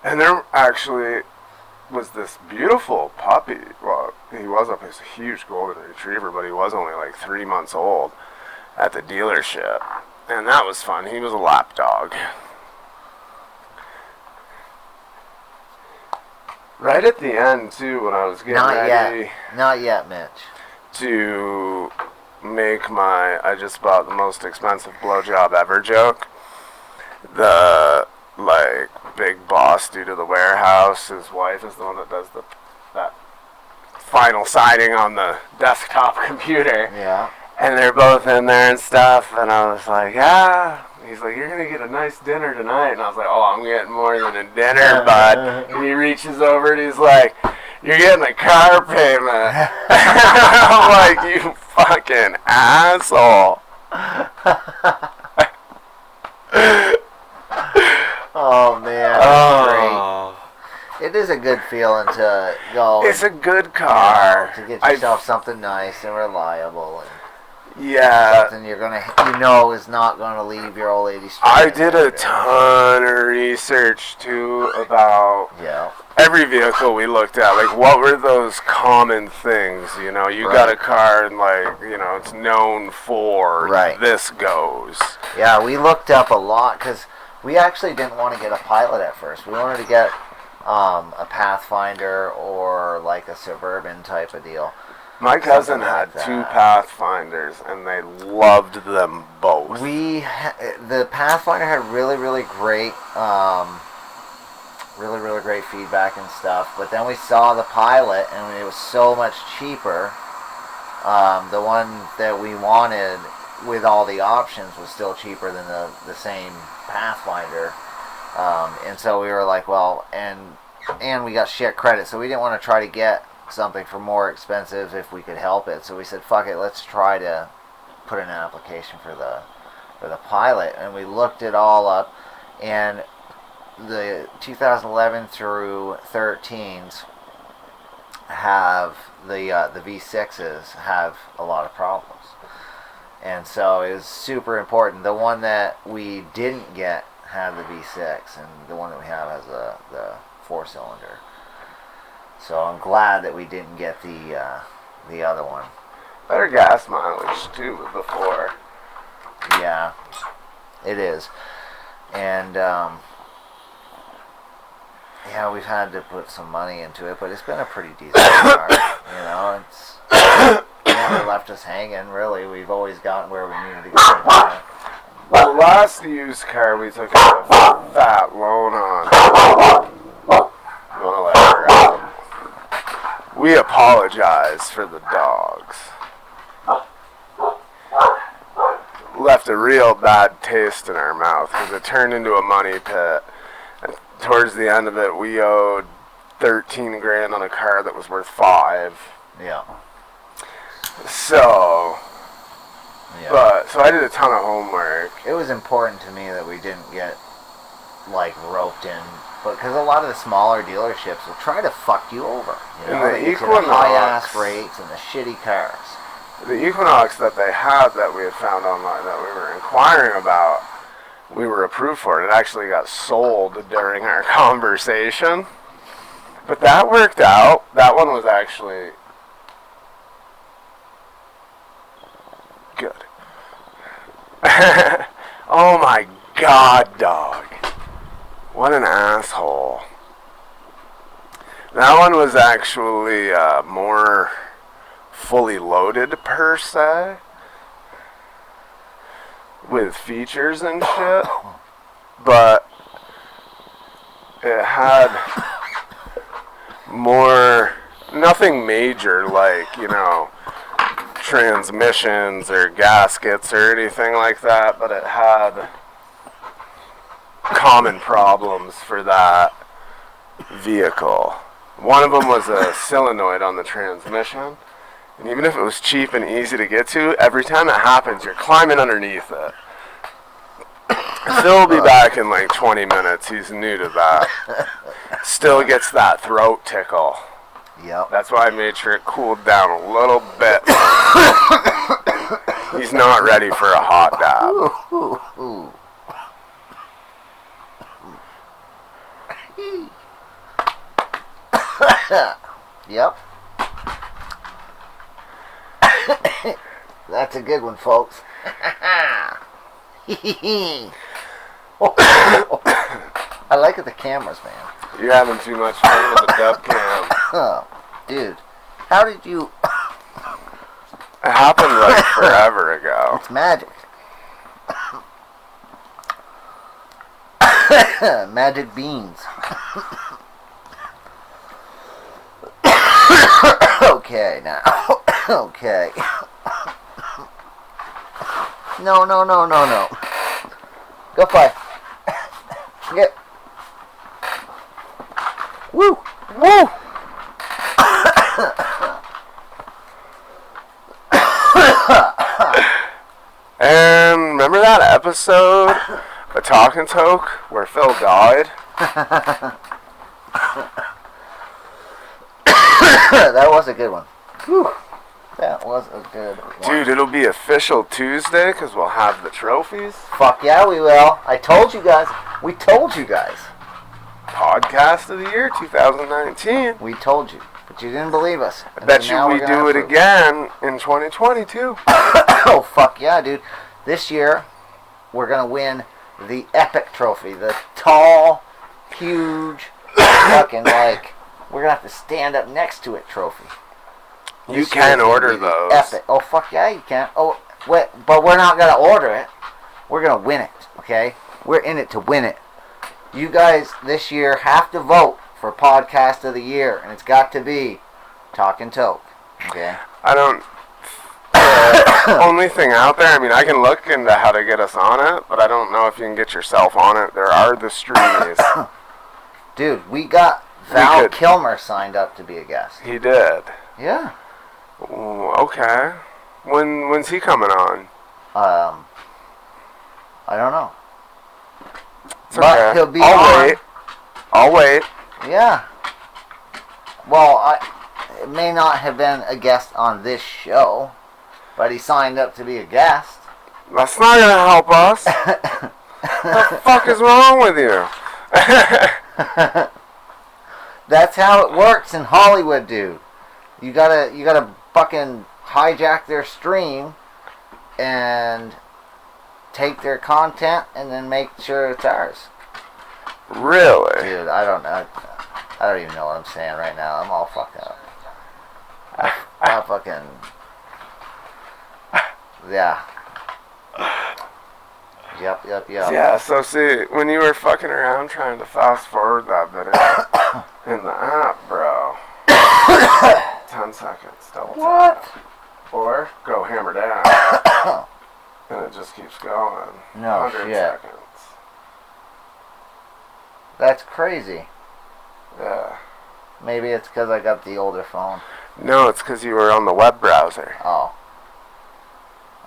And there actually was this beautiful puppy. Well, he was a huge golden retriever, but he was only like 3 months old at the dealership. And that was fun. He was a lap dog. Right at the end, too, when I was getting ready... Not yet, Mitch. ...to make my I just bought the most expensive blowjob ever joke. The, like, big boss dude of the warehouse, his wife is the one that does that final signing on the desktop computer. Yeah. And they're both in there and stuff, and I was like, yeah. He's like, you're going to get a nice dinner tonight. And I was like, oh, I'm getting more than a dinner, bud. And he reaches over and he's like, you're getting a car payment. I'm like, you fucking asshole. Oh, man. Oh. Great. It is a good feeling to go. It's a good car. To get yourself something nice and reliable. And yeah. something is not going to leave your old lady stranded. I did a ton of research, too, about every vehicle we looked at. Like, what were those common things? You know, you got a car and, like, you know, it's known for this goes. Yeah, we looked up a lot because we actually didn't want to get a Pilot at first. We wanted to get a Pathfinder or, like, a Suburban type of deal. My cousin had 2 Pathfinders, and they loved them both. The Pathfinder had really, really great, really great feedback and stuff. But then we saw the Pilot, and it was so much cheaper. The one that we wanted with all the options was still cheaper than the same Pathfinder. And so we were like, well, and we got shit credit, so we didn't want to try to get something for more expensive if we could help it. So we said, fuck it, let's try to put in an application for the Pilot. And we looked it all up, and the 2011 through 13s have the V6s have a lot of problems. And so it was super important. The one that we didn't get had the V6, and the one that we have has the 4-cylinder. So I'm glad that we didn't get the other one. Better gas mileage too with the 4. Yeah, it is. And we've had to put some money into it, but it's been a pretty decent car. You know, it's never left us hanging. Really, we've always gotten where we needed to go. The last used car we took a fat loan on. You want to let her out? We apologize for the dogs. Left a real bad taste in our mouth because it turned into a money pit. And towards the end of it, we owed $13,000 on a car that was worth $5,000. Yeah. So I did a ton of homework. It was important to me that we didn't get like roped in. Because a lot of the smaller dealerships will try to fuck you over. You know, and the Equinox, high-ass rates and the shitty cars. The Equinox that they had that we had found online that we were inquiring about, we were approved for. It actually got sold during our conversation. But that worked out. That one was actually good. Oh my God, dog. What an asshole. That one was actually more fully loaded, per se, with features and shit. But it had more, nothing major, like, you know, transmissions or gaskets or anything like that, but it had common problems for that vehicle. One of them was a solenoid on the transmission, and even if it was cheap and easy to get to, every time that happens, you're climbing underneath it. Phil will be back in like 20 minutes. He's new to that. Still gets that throat tickle. Yep. That's why I made sure it cooled down a little bit. He's not ready for a hot dab. Yep. That's a good one, folks. I like the cameras, man. You're having too much fun with the dub cam. Oh, dude, how did you... It happened like forever ago. It's magic. Magic beans. Okay, now. Okay. No. Go play. Get. Woo! And remember that episode of Talking Toke where Phil died? That was a good one. Whew. That was a good one. Dude, it'll be official Tuesday because we'll have the trophies. Fuck yeah, we will. I told you guys. We told you guys. Podcast of the year 2019. We told you. But you didn't believe us. I bet you we do it again in 2022. Oh, fuck yeah, dude. This year, we're going to win the epic trophy. The tall, huge, fucking, like, we're going to have to stand up next to it trophy. You can order those. Epic. Oh, fuck yeah, you can. Oh, wait, but we're not going to order it. We're going to win it, okay? We're in it to win it. You guys, this year, have to vote for Podcast of the Year, and it's got to be Talking Toke, okay? I don't... only thing out there, I mean, I can look into how to get us on it, but I don't know if you can get yourself on it. There are the streamies. Dude, we got Val Kilmer signed up to be a guest. He did. Yeah. Ooh, okay. When's he coming on? I don't know. It's But okay. he'll be I'll wait. Yeah. Well, it may not have been a guest on this show, but he signed up to be a guest. That's not gonna help us. What the fuck is wrong with you? That's how it works in Hollywood, dude. You gotta fucking hijack their stream and take their content and then make sure it's ours. Really? Dude, I don't know. I don't even know what I'm saying right now. I'm all fucked up. I fucking... Yeah. Yep. Yeah, so see, when you were fucking around trying to fast forward that video in the app, bro. 10 seconds, double tap. Or go hammer down. And it just keeps going. No 100 shit. seconds. That's crazy. Yeah. Maybe it's because I got the older phone. No, it's because you were on the web browser. Oh.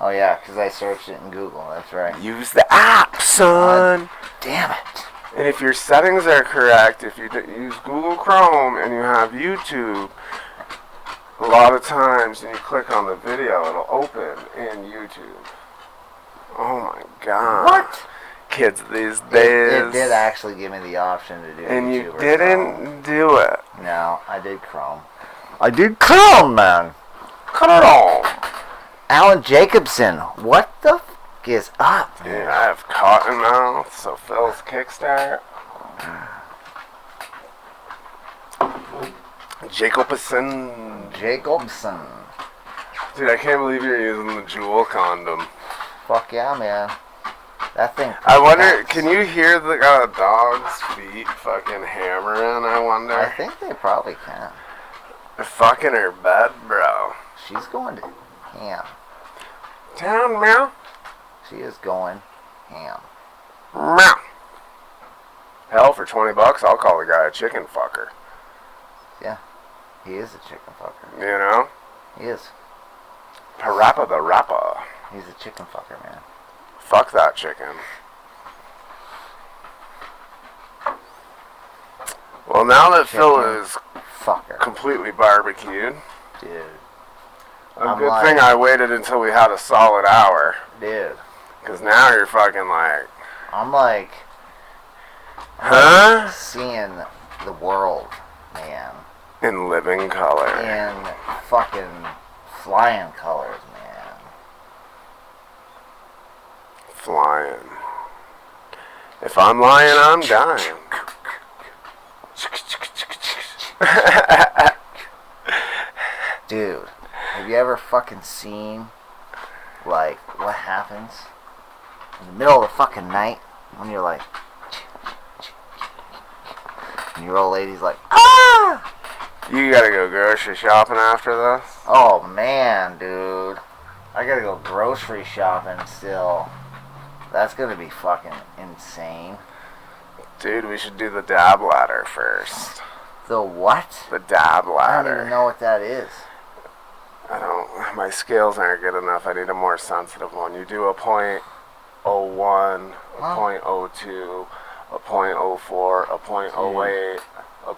Oh yeah, because I searched it in Google. That's right. Use the app, son. Damn it. And if your settings are correct, if you use Google Chrome and you have YouTube, a lot of times when you click on the video, it'll open in YouTube. Oh my god. What? Kids these days. It did actually give me the option to do and YouTube you or didn't Chrome. do it. No, I did Chrome. I did Chrome, man. Chrome. Alan Jacobson, what the fuck is up? Yeah, I have Cottonmouth, so Phil's Kickstart. Jacobson. Dude, I can't believe you're using the Jewel condom. Fuck yeah, man. That thing. I wonder, can you hear the dog's feet fucking hammering, I wonder? I think they probably can. They're fucking her bed, bro. She's going to ham. Down, meow. She is going ham. Meow. Hell, for $20, I'll call the guy a chicken fucker. Yeah, he is a chicken fucker. You know? He is. Parappa the rappa. He's a chicken fucker, man. Fuck that chicken. Well, now that Phil is fucker. completely barbecued, Dude. a good thing I waited until we had a solid hour. Dude. Because now you're fucking like... I'm like Huh? seeing the world, man. In living color. In fucking flying colors, man. Flying. If I'm lying, I'm dying. Dude, have you ever fucking seen, like, what happens in the middle of the fucking night when you're like, and your old lady's like, ah! You gotta go grocery shopping after this? Oh, man, dude. I gotta go grocery shopping still. That's gonna be fucking insane. Dude, we should do the dab ladder first. The what? The dab I ladder. don't even know what that is. My scales aren't good enough. I need a more sensitive one. You do a .01, a .02, a .04, a .08, a I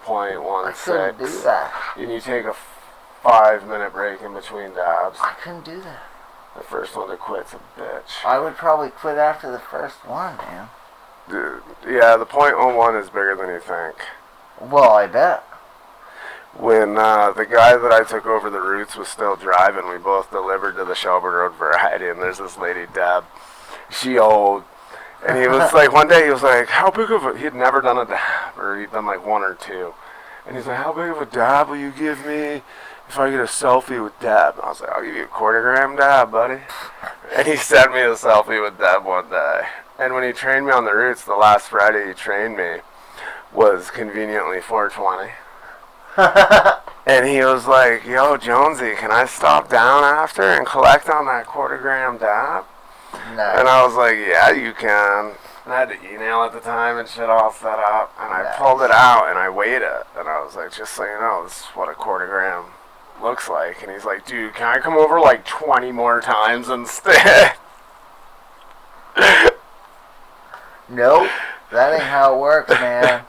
couldn't do .16. that. And you take a 5-minute break in between dabs. I couldn't do that. The first one to quit's a bitch. I would probably quit after the first one, man. Dude, yeah, the .01 is bigger than you think. Well, I bet. When the guy that I took over the routes was still driving, we both delivered to the Shelburne Road Variety, and there's this lady, Deb. She old. And he was like, one day he was like, how big of a... He had never done a dab, or he'd done like one or two. And he's like, how big of a dab will you give me if I get a selfie with Deb? And I was like, I'll give you a 1/4 gram dab, buddy. And he sent me a selfie with Deb one day. And when he trained me on the routes, the last Friday he trained me was conveniently 420. And he was like, yo, Jonesy, can I stop down after and collect on that 1/4 gram dab? Nice. And I was like, yeah, you can. And I had the email at the time and shit all set up. And I pulled it out and I weighed it. And I was like, just so you know, this is what a 1/4 gram looks like. And he's like, dude, can I come over like 20 more times instead? Nope. That ain't how it works, man.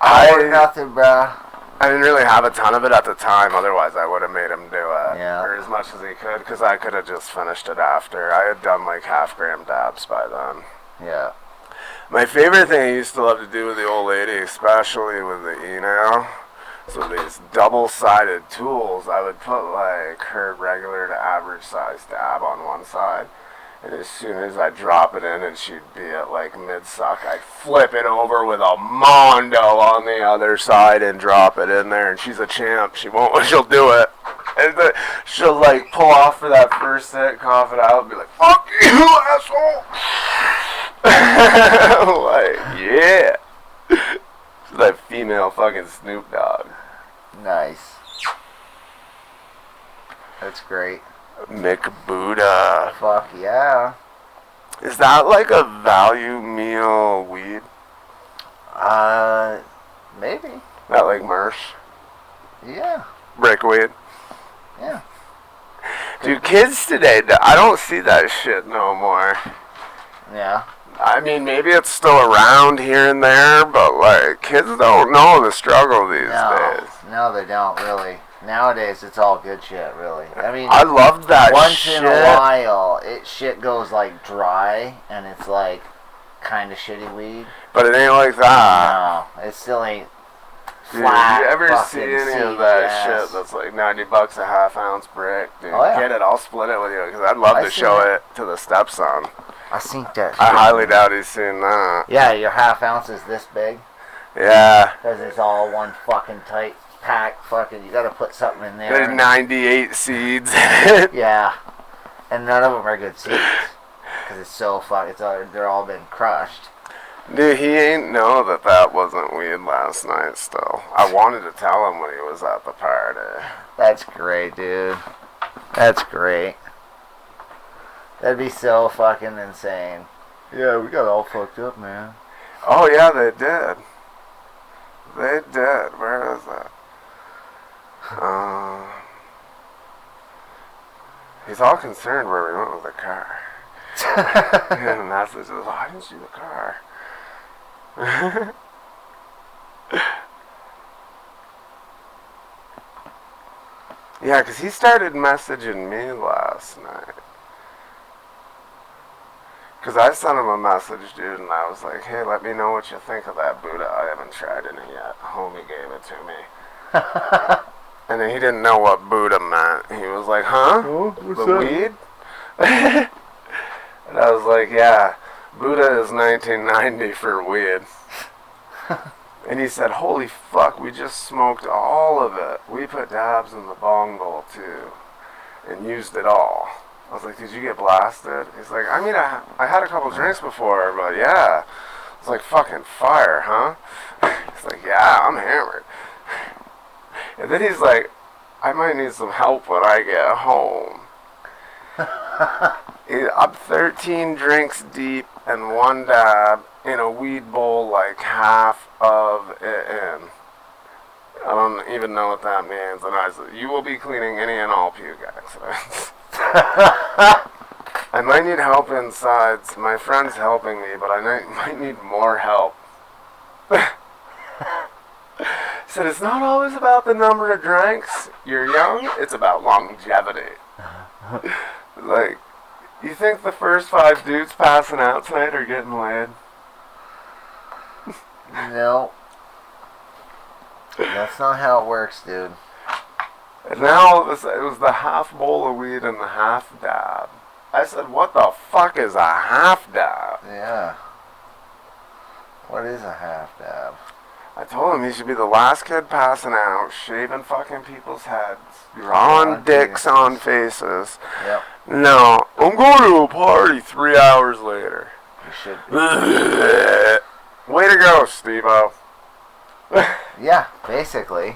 I Nothing, bruh. I didn't really have a ton of it at the time, otherwise I would have made him do it. Yeah. Or as much as he could, because I could have just finished it after. I had done like 1/2 gram dabs by then. Yeah. My favorite thing I used to love to do with the old lady, especially with the E-nail, so these double-sided tools, I would put like her regular to average size dab on one side. And as soon as I drop it in and she'd be at like mid-suck, I'd flip it over with a Mondo on the other side and drop it in there. And she's a champ. She'll do it. And she'll like pull off for that first hit, cough it out, and be like, fuck you, asshole. Like, yeah. She's that female fucking Snoop Dogg. Nice. That's great. Mick Buddha. Fuck yeah. Is that like a value meal weed? Maybe. Not like Marsh? Yeah. Brickweed? Yeah. Dude, kids today, I don't see that shit no more. Yeah. I mean, maybe it's still around here and there, but like, kids don't know the struggle these days. No, they don't really. Nowadays, it's all good shit, really. I mean, I loved that once shit. in a while, shit goes like dry, and it's like kind of shitty weed. But it ain't like that. No, it still ain't Dude, flat. you ever fucking see any of seed that gas. shit that's like $90 a 1/2 ounce brick? Dude, Oh, yeah. get it. I'll split it with you because I'd love to show it to the stepson. I seen that shit. I highly doubt he's seen that. Yeah, your 1/2 ounce is this big. Yeah. Because it's all one fucking tight pack. Fucking, you gotta put something in there. There's 98 seeds in it. Yeah. And none of them are good seeds. Because it's so they're all been crushed. Dude, he ain't know that wasn't weed last night still. I wanted to tell him when he was at the party. That's great, dude. That's great. That'd be so fucking insane. Yeah, we got all fucked up, man. Oh yeah, they did. They did. Where is that? He's all concerned where we went with the car. And the message is, I didn't see the car. Yeah, because he started messaging me last night. Because I sent him a message, dude, and I was like, hey, let me know what you think of that Buddha. I haven't tried any yet. Homie gave it to me. And then he didn't know what Buddha meant. He was like, huh? Oh, what's the that? weed? And I was like, yeah, Buddha is 1990 for weed. And he said, holy fuck, we just smoked all of it. We put dabs in the bong bowl, too, and used it all. I was like, did you get blasted? He's like, I mean, I had a couple drinks before, but yeah. It's like fucking fire, huh? He's like, yeah, I'm hammered. And then he's like, I might need some help when I get home. I'm 13 drinks deep and one dab in a weed bowl, like half of it in. I don't even know what that means. And I said, you will be cleaning any and all puke accidents. I might need help inside. My friend's helping me, but I might need more help. Said it's not always about the number of drinks you're young, it's about longevity. Like, you think the first 5 dudes passing out tonight are getting laid? No. That's not how it works, dude. And now it was the half bowl of weed and the half dab. I said, what the fuck is a half dab? Yeah. What is a half dab? I told him he should be the last kid passing out, shaving fucking people's heads, drawing dicks on faces. Yep. No, I'm going to a party 3 hours later. You should be. Way to go, Steve-O. Yeah, basically.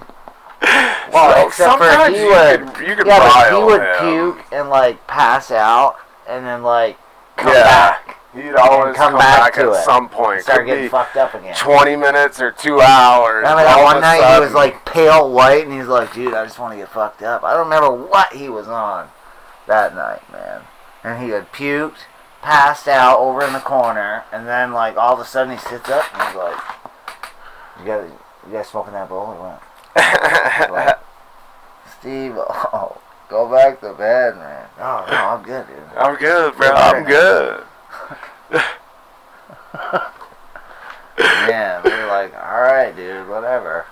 Well, So except for sometimes he you would, could yeah, but he rile would him. puke and like pass out and then like come Yeah. back. He'd always come come back back to at it. some point. Start Could getting be fucked up again. 20 minutes or 2 hours. Remember All that of one a night he sudden- was like pale white and he's like, dude, I just want to get fucked up. I don't remember what he was on that night, man. And he had puked, passed out over in the corner, and then like all of a sudden he sits up and he's like, you guys smoking that bowl or what? Like, Steve, oh, go back to bed, man. Oh, no, I'm good, dude. I'm good, bro. I'm good. Man, we were like, alright, dude, whatever.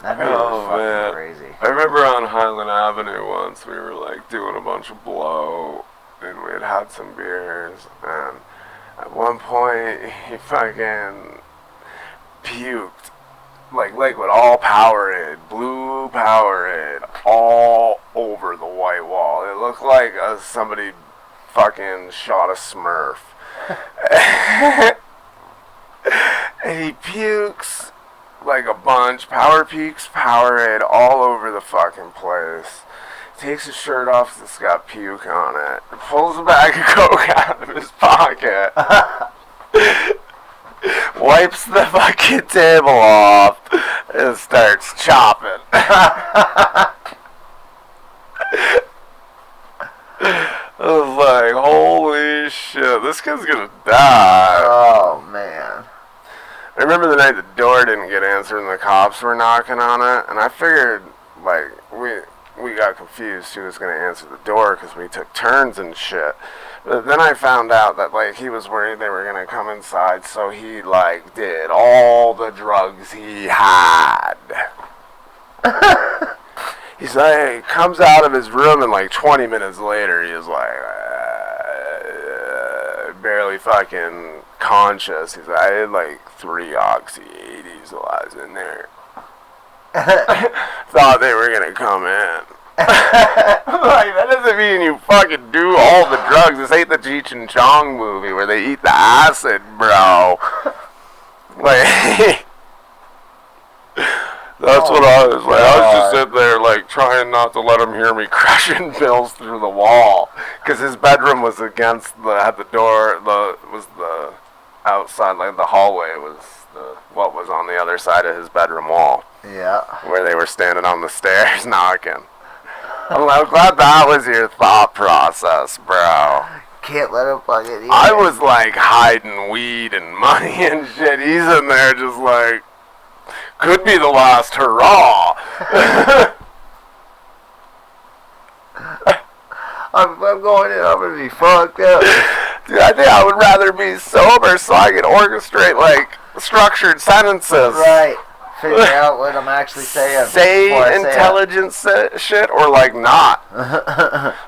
That dude was fucking man. crazy. I remember on Highland Avenue once we were like doing a bunch of blow and we had some beers and at one point he fucking puked like liquid, all Powerade, blue Powerade, all over the white wall. It looked like somebody fucking shot a Smurf. And he pukes like a bunch, pukes Powerade all over the fucking place. Takes his shirt off, it's got puke on it. Pulls a bag of coke out of his pocket. Wipes the fucking table off and starts chopping. I was like, holy shit, this kid's gonna die. Oh, man. I remember the night the door didn't get answered and the cops were knocking on it, and I figured, like, we got confused who was going to answer the door because we took turns and shit. But then I found out that, like, he was worried they were going to come inside, so he, like, did all the drugs he had. He's like, comes out of his room and, like, 20 minutes later, he was like, barely fucking conscious. He's like, I had, like, 3 Oxy 80s while I was in there. Thought they were gonna come in. Like, that doesn't mean you fucking do all the drugs. This ain't the Cheech and Chong movie where they eat the acid, bro. Like, That's what I was like. I was just sitting there, like, trying not to let him hear me crashing bills through the wall. Because his bedroom was against had the door, was the outside, like, the hallway was what was on the other side of his bedroom wall. Yeah. Where they were standing on the stairs knocking. I'm glad that was your thought process, bro. Can't let him fucking eat. I was, like, hiding weed and money and shit. He's in there just, like, could be the last hurrah. I'm going in, I'm going to be fucked up. Dude, I think I would rather be sober so I could orchestrate, like, structured sentences. Right. Figure out what I'm actually saying. Say intelligent shit or, like, not.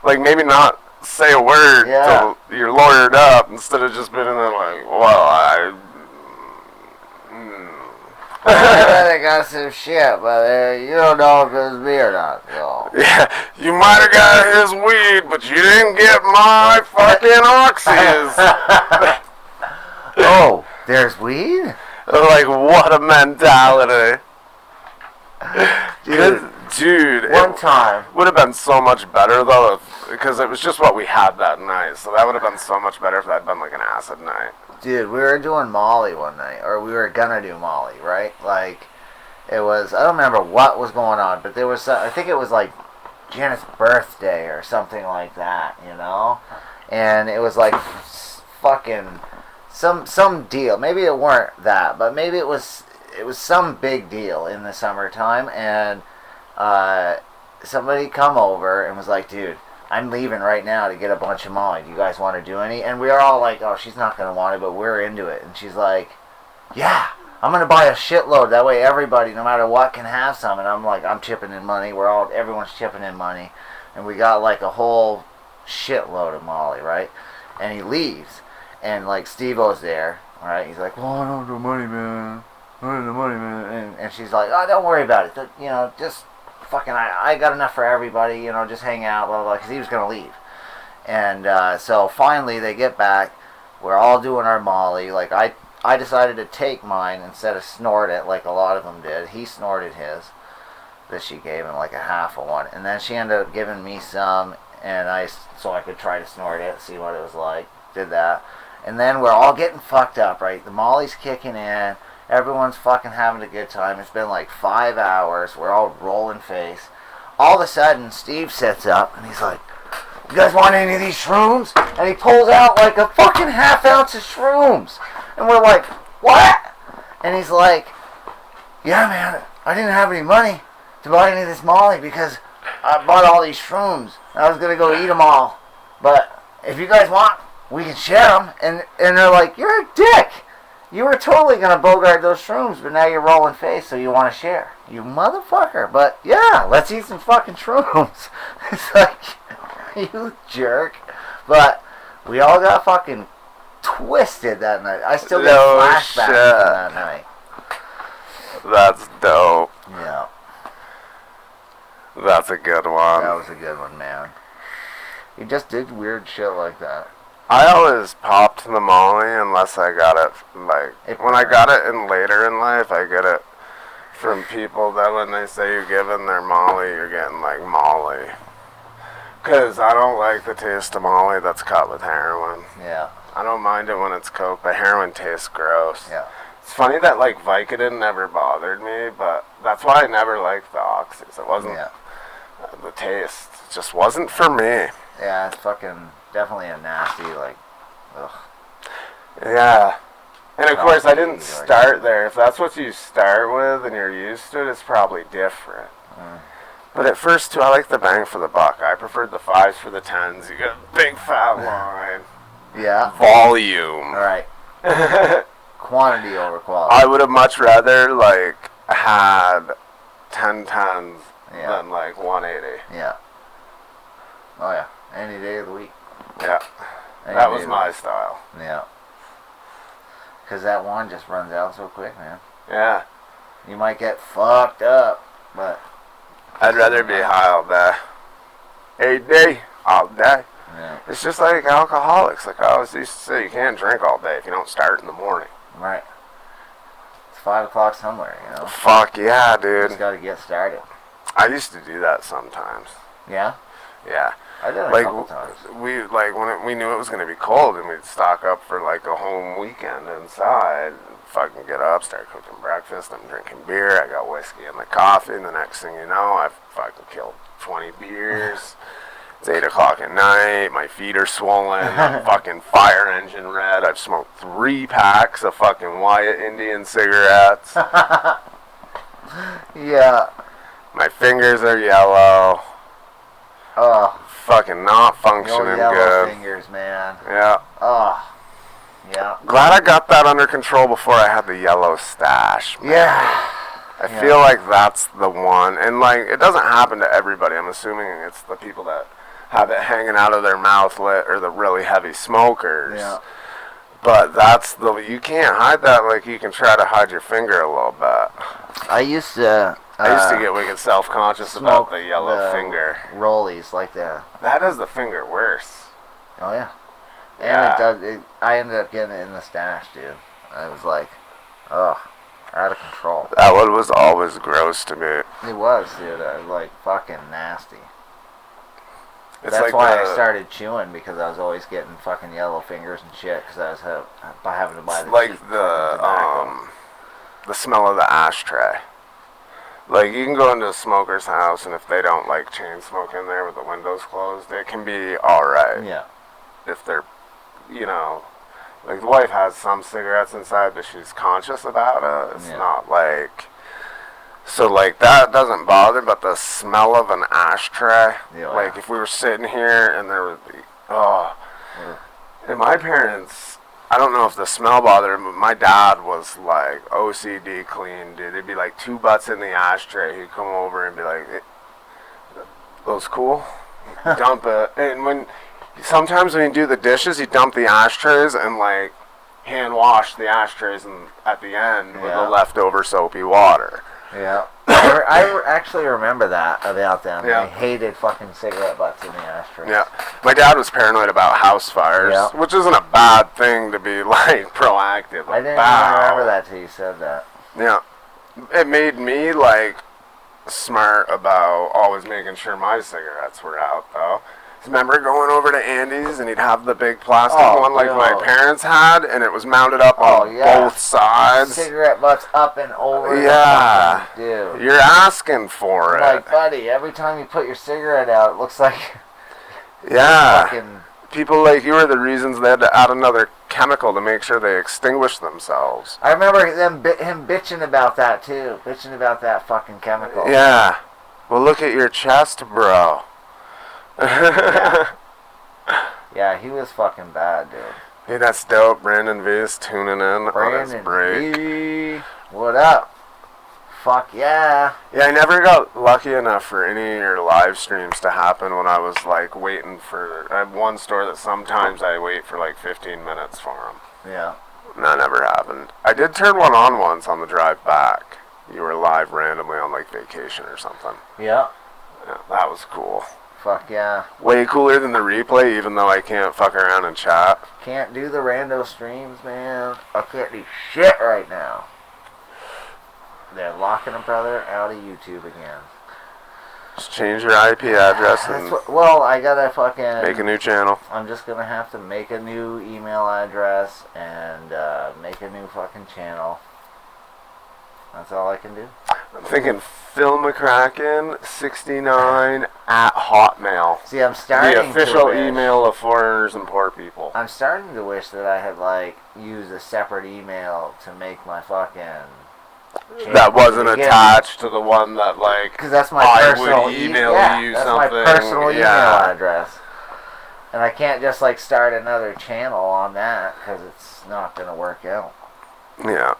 Like, maybe not say a word till you're lawyered up instead of just being in there like, well, I got some shit, but you don't know if it's me or not. So. Yeah, you might have got his weed, but you didn't get my fucking oxys. Oh, there's weed? Like, what a mentality. Dude, one time. Would have been so much better, though, because it was just what we had that night. So that would have been so much better if that had been like an acid night. Dude, we were doing Molly one night, or we were gonna do Molly, right? Like, it was, I don't remember what was going on, but there was, I think it was like Janet's birthday or something like that, you know? And it was like fucking some deal. Maybe it weren't that, but maybe it was some big deal in the summertime, and somebody come over and was like, dude, I'm leaving right now to get a bunch of Molly. Do you guys want to do any? And we were all like, oh, she's not going to want it, but we're into it. And she's like, yeah, I'm going to buy a shitload. That way everybody, no matter what, can have some. And I'm like, I'm chipping in money. Everyone's chipping in money. And we got like a whole shitload of Molly, right? And he leaves. And like Steve-O's there, right? He's like, well, I don't have the money, man. I don't have the money, man. And she's like, oh, don't worry about it. You know, just fucking, I got enough for everybody, you know, just hang out, blah, blah, blah, because he was going to leave. And so finally they get back. We're all doing our Molly. Like, I decided to take mine instead of snort it like a lot of them did. He snorted his that she gave him, like a half of one. And then she ended up giving me some, and so I could try to snort it, see what it was like. Did that. And then we're all getting fucked up, right? The Molly's kicking in. Everyone's fucking having a good time. It's been like 5 hours. We're all rolling face. All of a sudden, Steve sits up and he's like, you guys want any of these shrooms? And he pulls out like a fucking half ounce of shrooms. And we're like, what? And he's like, yeah, man, I didn't have any money to buy any of this Molly because I bought all these shrooms. And I was going to go eat them all. But if you guys want, we can share them. And they're like, you're a dick. You were totally going to bogart those shrooms, but now you're rolling face, so you want to share. You motherfucker. But, yeah, let's eat some fucking shrooms. It's like, you jerk. But we all got fucking twisted that night. I still get flashbacks from that night. That's dope. Yeah. That's a good one. That was a good one, man. You just did weird shit like that. I always popped the Molly unless I got it, like, when I got it in later in life, I get it from people that when they say you're giving their Molly, you're getting, like, Molly. Because I don't like the taste of Molly that's cut with heroin. Yeah. I don't mind it when it's coke, but heroin tastes gross. Yeah. It's funny that, like, Vicodin never bothered me, but that's why I never liked the oxys. It wasn't, the taste just wasn't for me. Yeah, it's fucking definitely a nasty, like, ugh. Yeah. And of course, I didn't start there. If that's what you start with and you're used to it, it's probably different. But at first, too, I like the bang for the buck. I preferred the 5s for the 10s. You get a big fat line. Yeah. Volume. Right. Quantity over quality. I would have much rather, like, had 10 10s than, like, 180. Yeah. Oh, yeah. Any day of the week. Yeah. That was my style. Yeah. Because that one just runs out so quick, man. Yeah. You might get fucked up, but... I'd rather be high all day. AD, all day. Yeah. It's just like alcoholics. Like I always used to say, you can't drink all day if you don't start in the morning. Right. It's 5 o'clock somewhere, you know? Fuck yeah, dude. Just gotta get started. I used to do that sometimes. Yeah? Yeah. I did it a Like, couple times. we knew it was gonna be cold, and we'd stock up for like a home weekend inside. Fucking get up, start cooking breakfast. I'm drinking beer. I got whiskey in the coffee, and the next thing you know, I've fucking killed 20 beers. It's 8 o'clock at night. My feet are swollen. I'm fucking fire engine red. I've smoked 3 packs of fucking Wiht Indian cigarettes. Yeah. My fingers are yellow. Oh, Fucking not no functioning yellow good. fingers, man. Yeah. Oh, yeah. Glad I got that under control before I had the yellow stash, man. Yeah. I feel like that's the one. And, like, it doesn't happen to everybody. I'm assuming it's the people that have it hanging out of their mouth lit or the really heavy smokers. Yeah. But that's the... You can't hide that like you can try to hide your finger a little bit. I used to get wicked self-conscious about the yellow finger. Rollies like that. That does the finger worse. Oh, yeah. And Yeah. it does. I ended up getting it in the stash, dude. I was like, ugh, out of control. That one was always gross to me. It was, dude. I was like fucking nasty. It's That's like why I started chewing, because I was always getting fucking yellow fingers and shit, because I was having to buy It's the like cheap fucking tobacco. the smell of the ashtray. Like, you can go into a smoker's house, and if they don't like chain smoke in there with the windows closed, it can be alright. Yeah. If they're, you know, like, the wife has some cigarettes inside, but she's conscious about it. It's not like... So, like, that doesn't bother, but the smell of an ashtray, like, if we were sitting here and there would be, and my parents, I don't know if the smell bothered him, but my dad was, like, OCD clean, dude. There'd be, like, 2 butts in the ashtray. He'd come over and be like, those cool? Dump it. And sometimes when you do the dishes, you dump the ashtrays and, like, hand wash the ashtrays at the end with the leftover soapy water. Yeah. I actually remember that about them. Yeah. I hated fucking cigarette butts in the ashtray. Yeah. My dad was paranoid about house fires, which isn't a bad thing to be, like, proactive about. I didn't even remember that till you said that. Yeah. It made me, like, smart about always making sure my cigarettes were out, though. Remember going over to Andy's and he'd have the big plastic one like my parents had, and it was mounted up on both sides. Cigarette butts up and over. Yeah. Dude. You're asking for it. Like, buddy, every time you put your cigarette out, it looks like... Yeah. Fucking... People like you are the reasons they had to add another chemical to make sure they extinguish themselves. I remember him bitching about that, too. Bitching about that fucking chemical. Yeah. Well, look at your chest, bro. Yeah, he was fucking bad, dude. Hey, that's dope. Brandon V is tuning in on his break. V, what up? Fuck yeah. Yeah, I never got lucky enough for any of your live streams to happen when I was, like, waiting for... I have one store that sometimes I wait for, like, 15 minutes for them. Yeah. And that never happened. I did turn one on once on the drive back. You were live randomly on, like, vacation or something. Yeah. Yeah, that was cool. Fuck yeah. Way cooler than the replay, even though I can't fuck around and chat. Can't do the rando streams, man. I can't do shit right now. They're locking a brother out of YouTube again. Just change your IP address and well, I gotta fucking... make a new channel. I'm just gonna have to make a new email address and make a new fucking channel. That's all I can do. I'm thinking Phil McCracken 69 at Hotmail. See, I'm starting the official to wish, email of foreigners and poor people. I'm starting to wish that I had, like, used a separate email to make my fucking... That wasn't attached to the one that, like, because that's my I personal would email you that's something. my personal email address. And I can't just, like, start another channel on that because it's not going to work out. Yeah.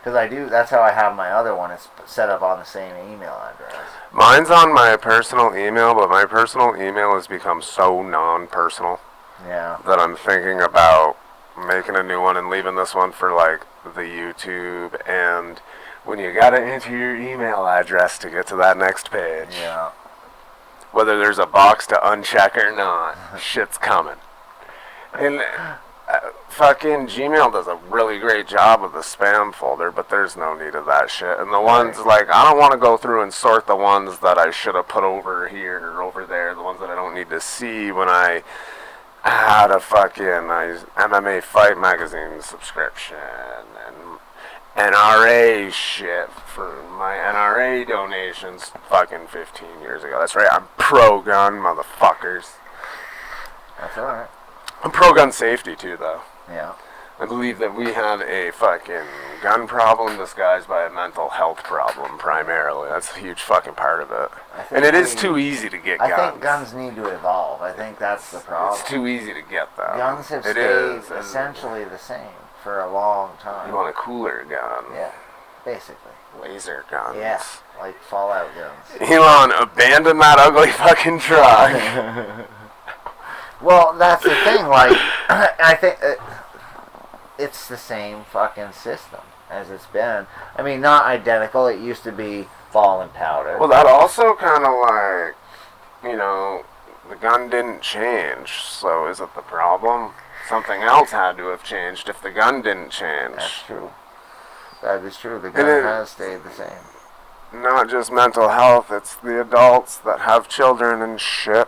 Because that's how I have my other one. It's set up on the same email address. Mine's on my personal email, but my personal email has become so non-personal. Yeah. That I'm thinking about making a new one and leaving this one for, like, the YouTube, and when you gotta enter your email address to get to that next page. Yeah. Whether there's a box to uncheck or not, shit's coming. And fucking Gmail does a really great job with the spam folder, but there's no need of that shit. And the ones, like, I don't want to go through and sort the ones that I should have put over here or over there, the ones that I don't need to see when I had a fucking MMA Fight Magazine subscription and NRA shit for my NRA donations fucking 15 years ago. That's right, I'm pro-gun, motherfuckers. That's alright. I'm pro-gun safety, too, though. Yeah. I believe that we have a fucking gun problem disguised by a mental health problem, primarily. That's a huge fucking part of it. And it is too easy to get guns. I think guns need to evolve. I think that's the problem. It's too easy to get them. Guns have stayed essentially the same for a long time. You want a cooler gun. Yeah, basically. Laser guns. Yeah, like Fallout guns. Elon, abandon that ugly fucking truck. Well, that's the thing, like, I think it's the same fucking system as it's been. I mean, not identical. It used to be ball and powder. Well, that also kind of like, you know, the gun didn't change, so is it the problem? Something else had to have changed if the gun didn't change. That's true. That is true. The gun has stayed the same. Not just mental health, it's the adults that have children and shit.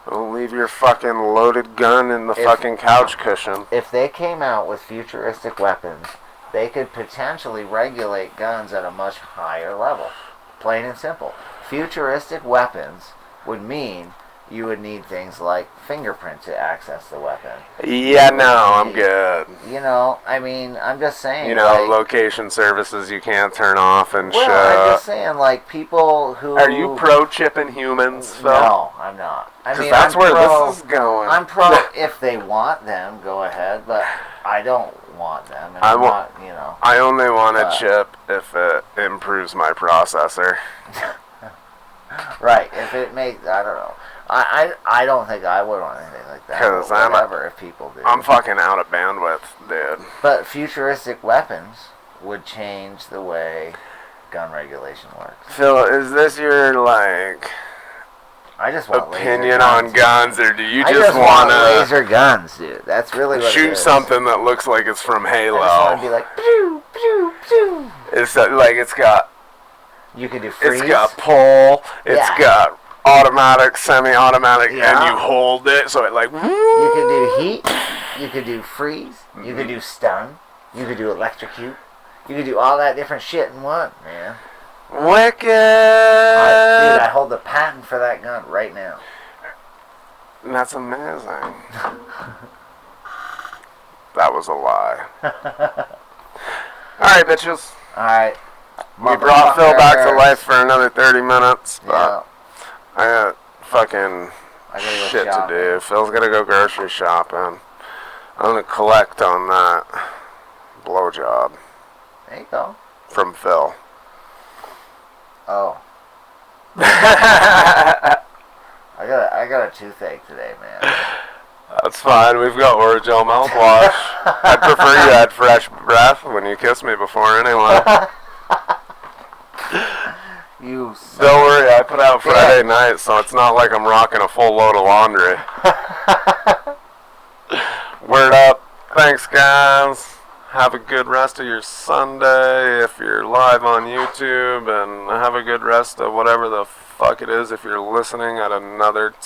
Don't leave your fucking loaded gun in the fucking couch cushion. If they came out with futuristic weapons, they could potentially regulate guns at a much higher level. Plain and simple. Futuristic weapons would mean you would need things like fingerprint to access the weapon. Yeah, no, I'm good. You know, I mean, I'm just saying. You know, like, location services you can't turn off and shit. Well, I'm just saying, like, people who... Are you pro-chipping humans, though? No, I'm not. I mean, that's where this is going. I'm pro if they want them, go ahead, but I don't want them. And I'm not, you know. I only want a chip if it improves my processor. Right, if it makes, I don't know. I don't think I would want anything like that. Because if people do. I'm fucking out of bandwidth, dude. But futuristic weapons would change the way gun regulation works. Phil, is this your, like, I just want opinion on guns, or do you just want laser guns, dude? That's really what shoot something that looks like it's from Halo? I just want to be like, pew, pew, pew. It's like it's got. You can do freeze. It's got pull. It's got automatic, semi-automatic, and you hold it, so it like. You can do heat. You can do freeze. You can do stun. You can do electrocute. You can do all that different shit in one, man. Wicked! Dude, I hold the patent for that gun right now. That's amazing. That was a lie. Alright, bitches. Alright. We brought Phil back to life for another 30 minutes, but I got fucking shit to do. Phil's gotta go grocery shopping. I'm gonna collect on that blowjob. There you go. From Phil. Oh. I got a toothache today, man. That's fine. We've got Orajel mouthwash. I'd prefer you had fresh breath when you kiss me before anyway. Don't worry, I put out Friday night, so it's not like I'm rocking a full load of laundry. Word up. Thanks, guys. Have a good rest of your Sunday if you're live on YouTube, and have a good rest of whatever the fuck it is if you're listening at another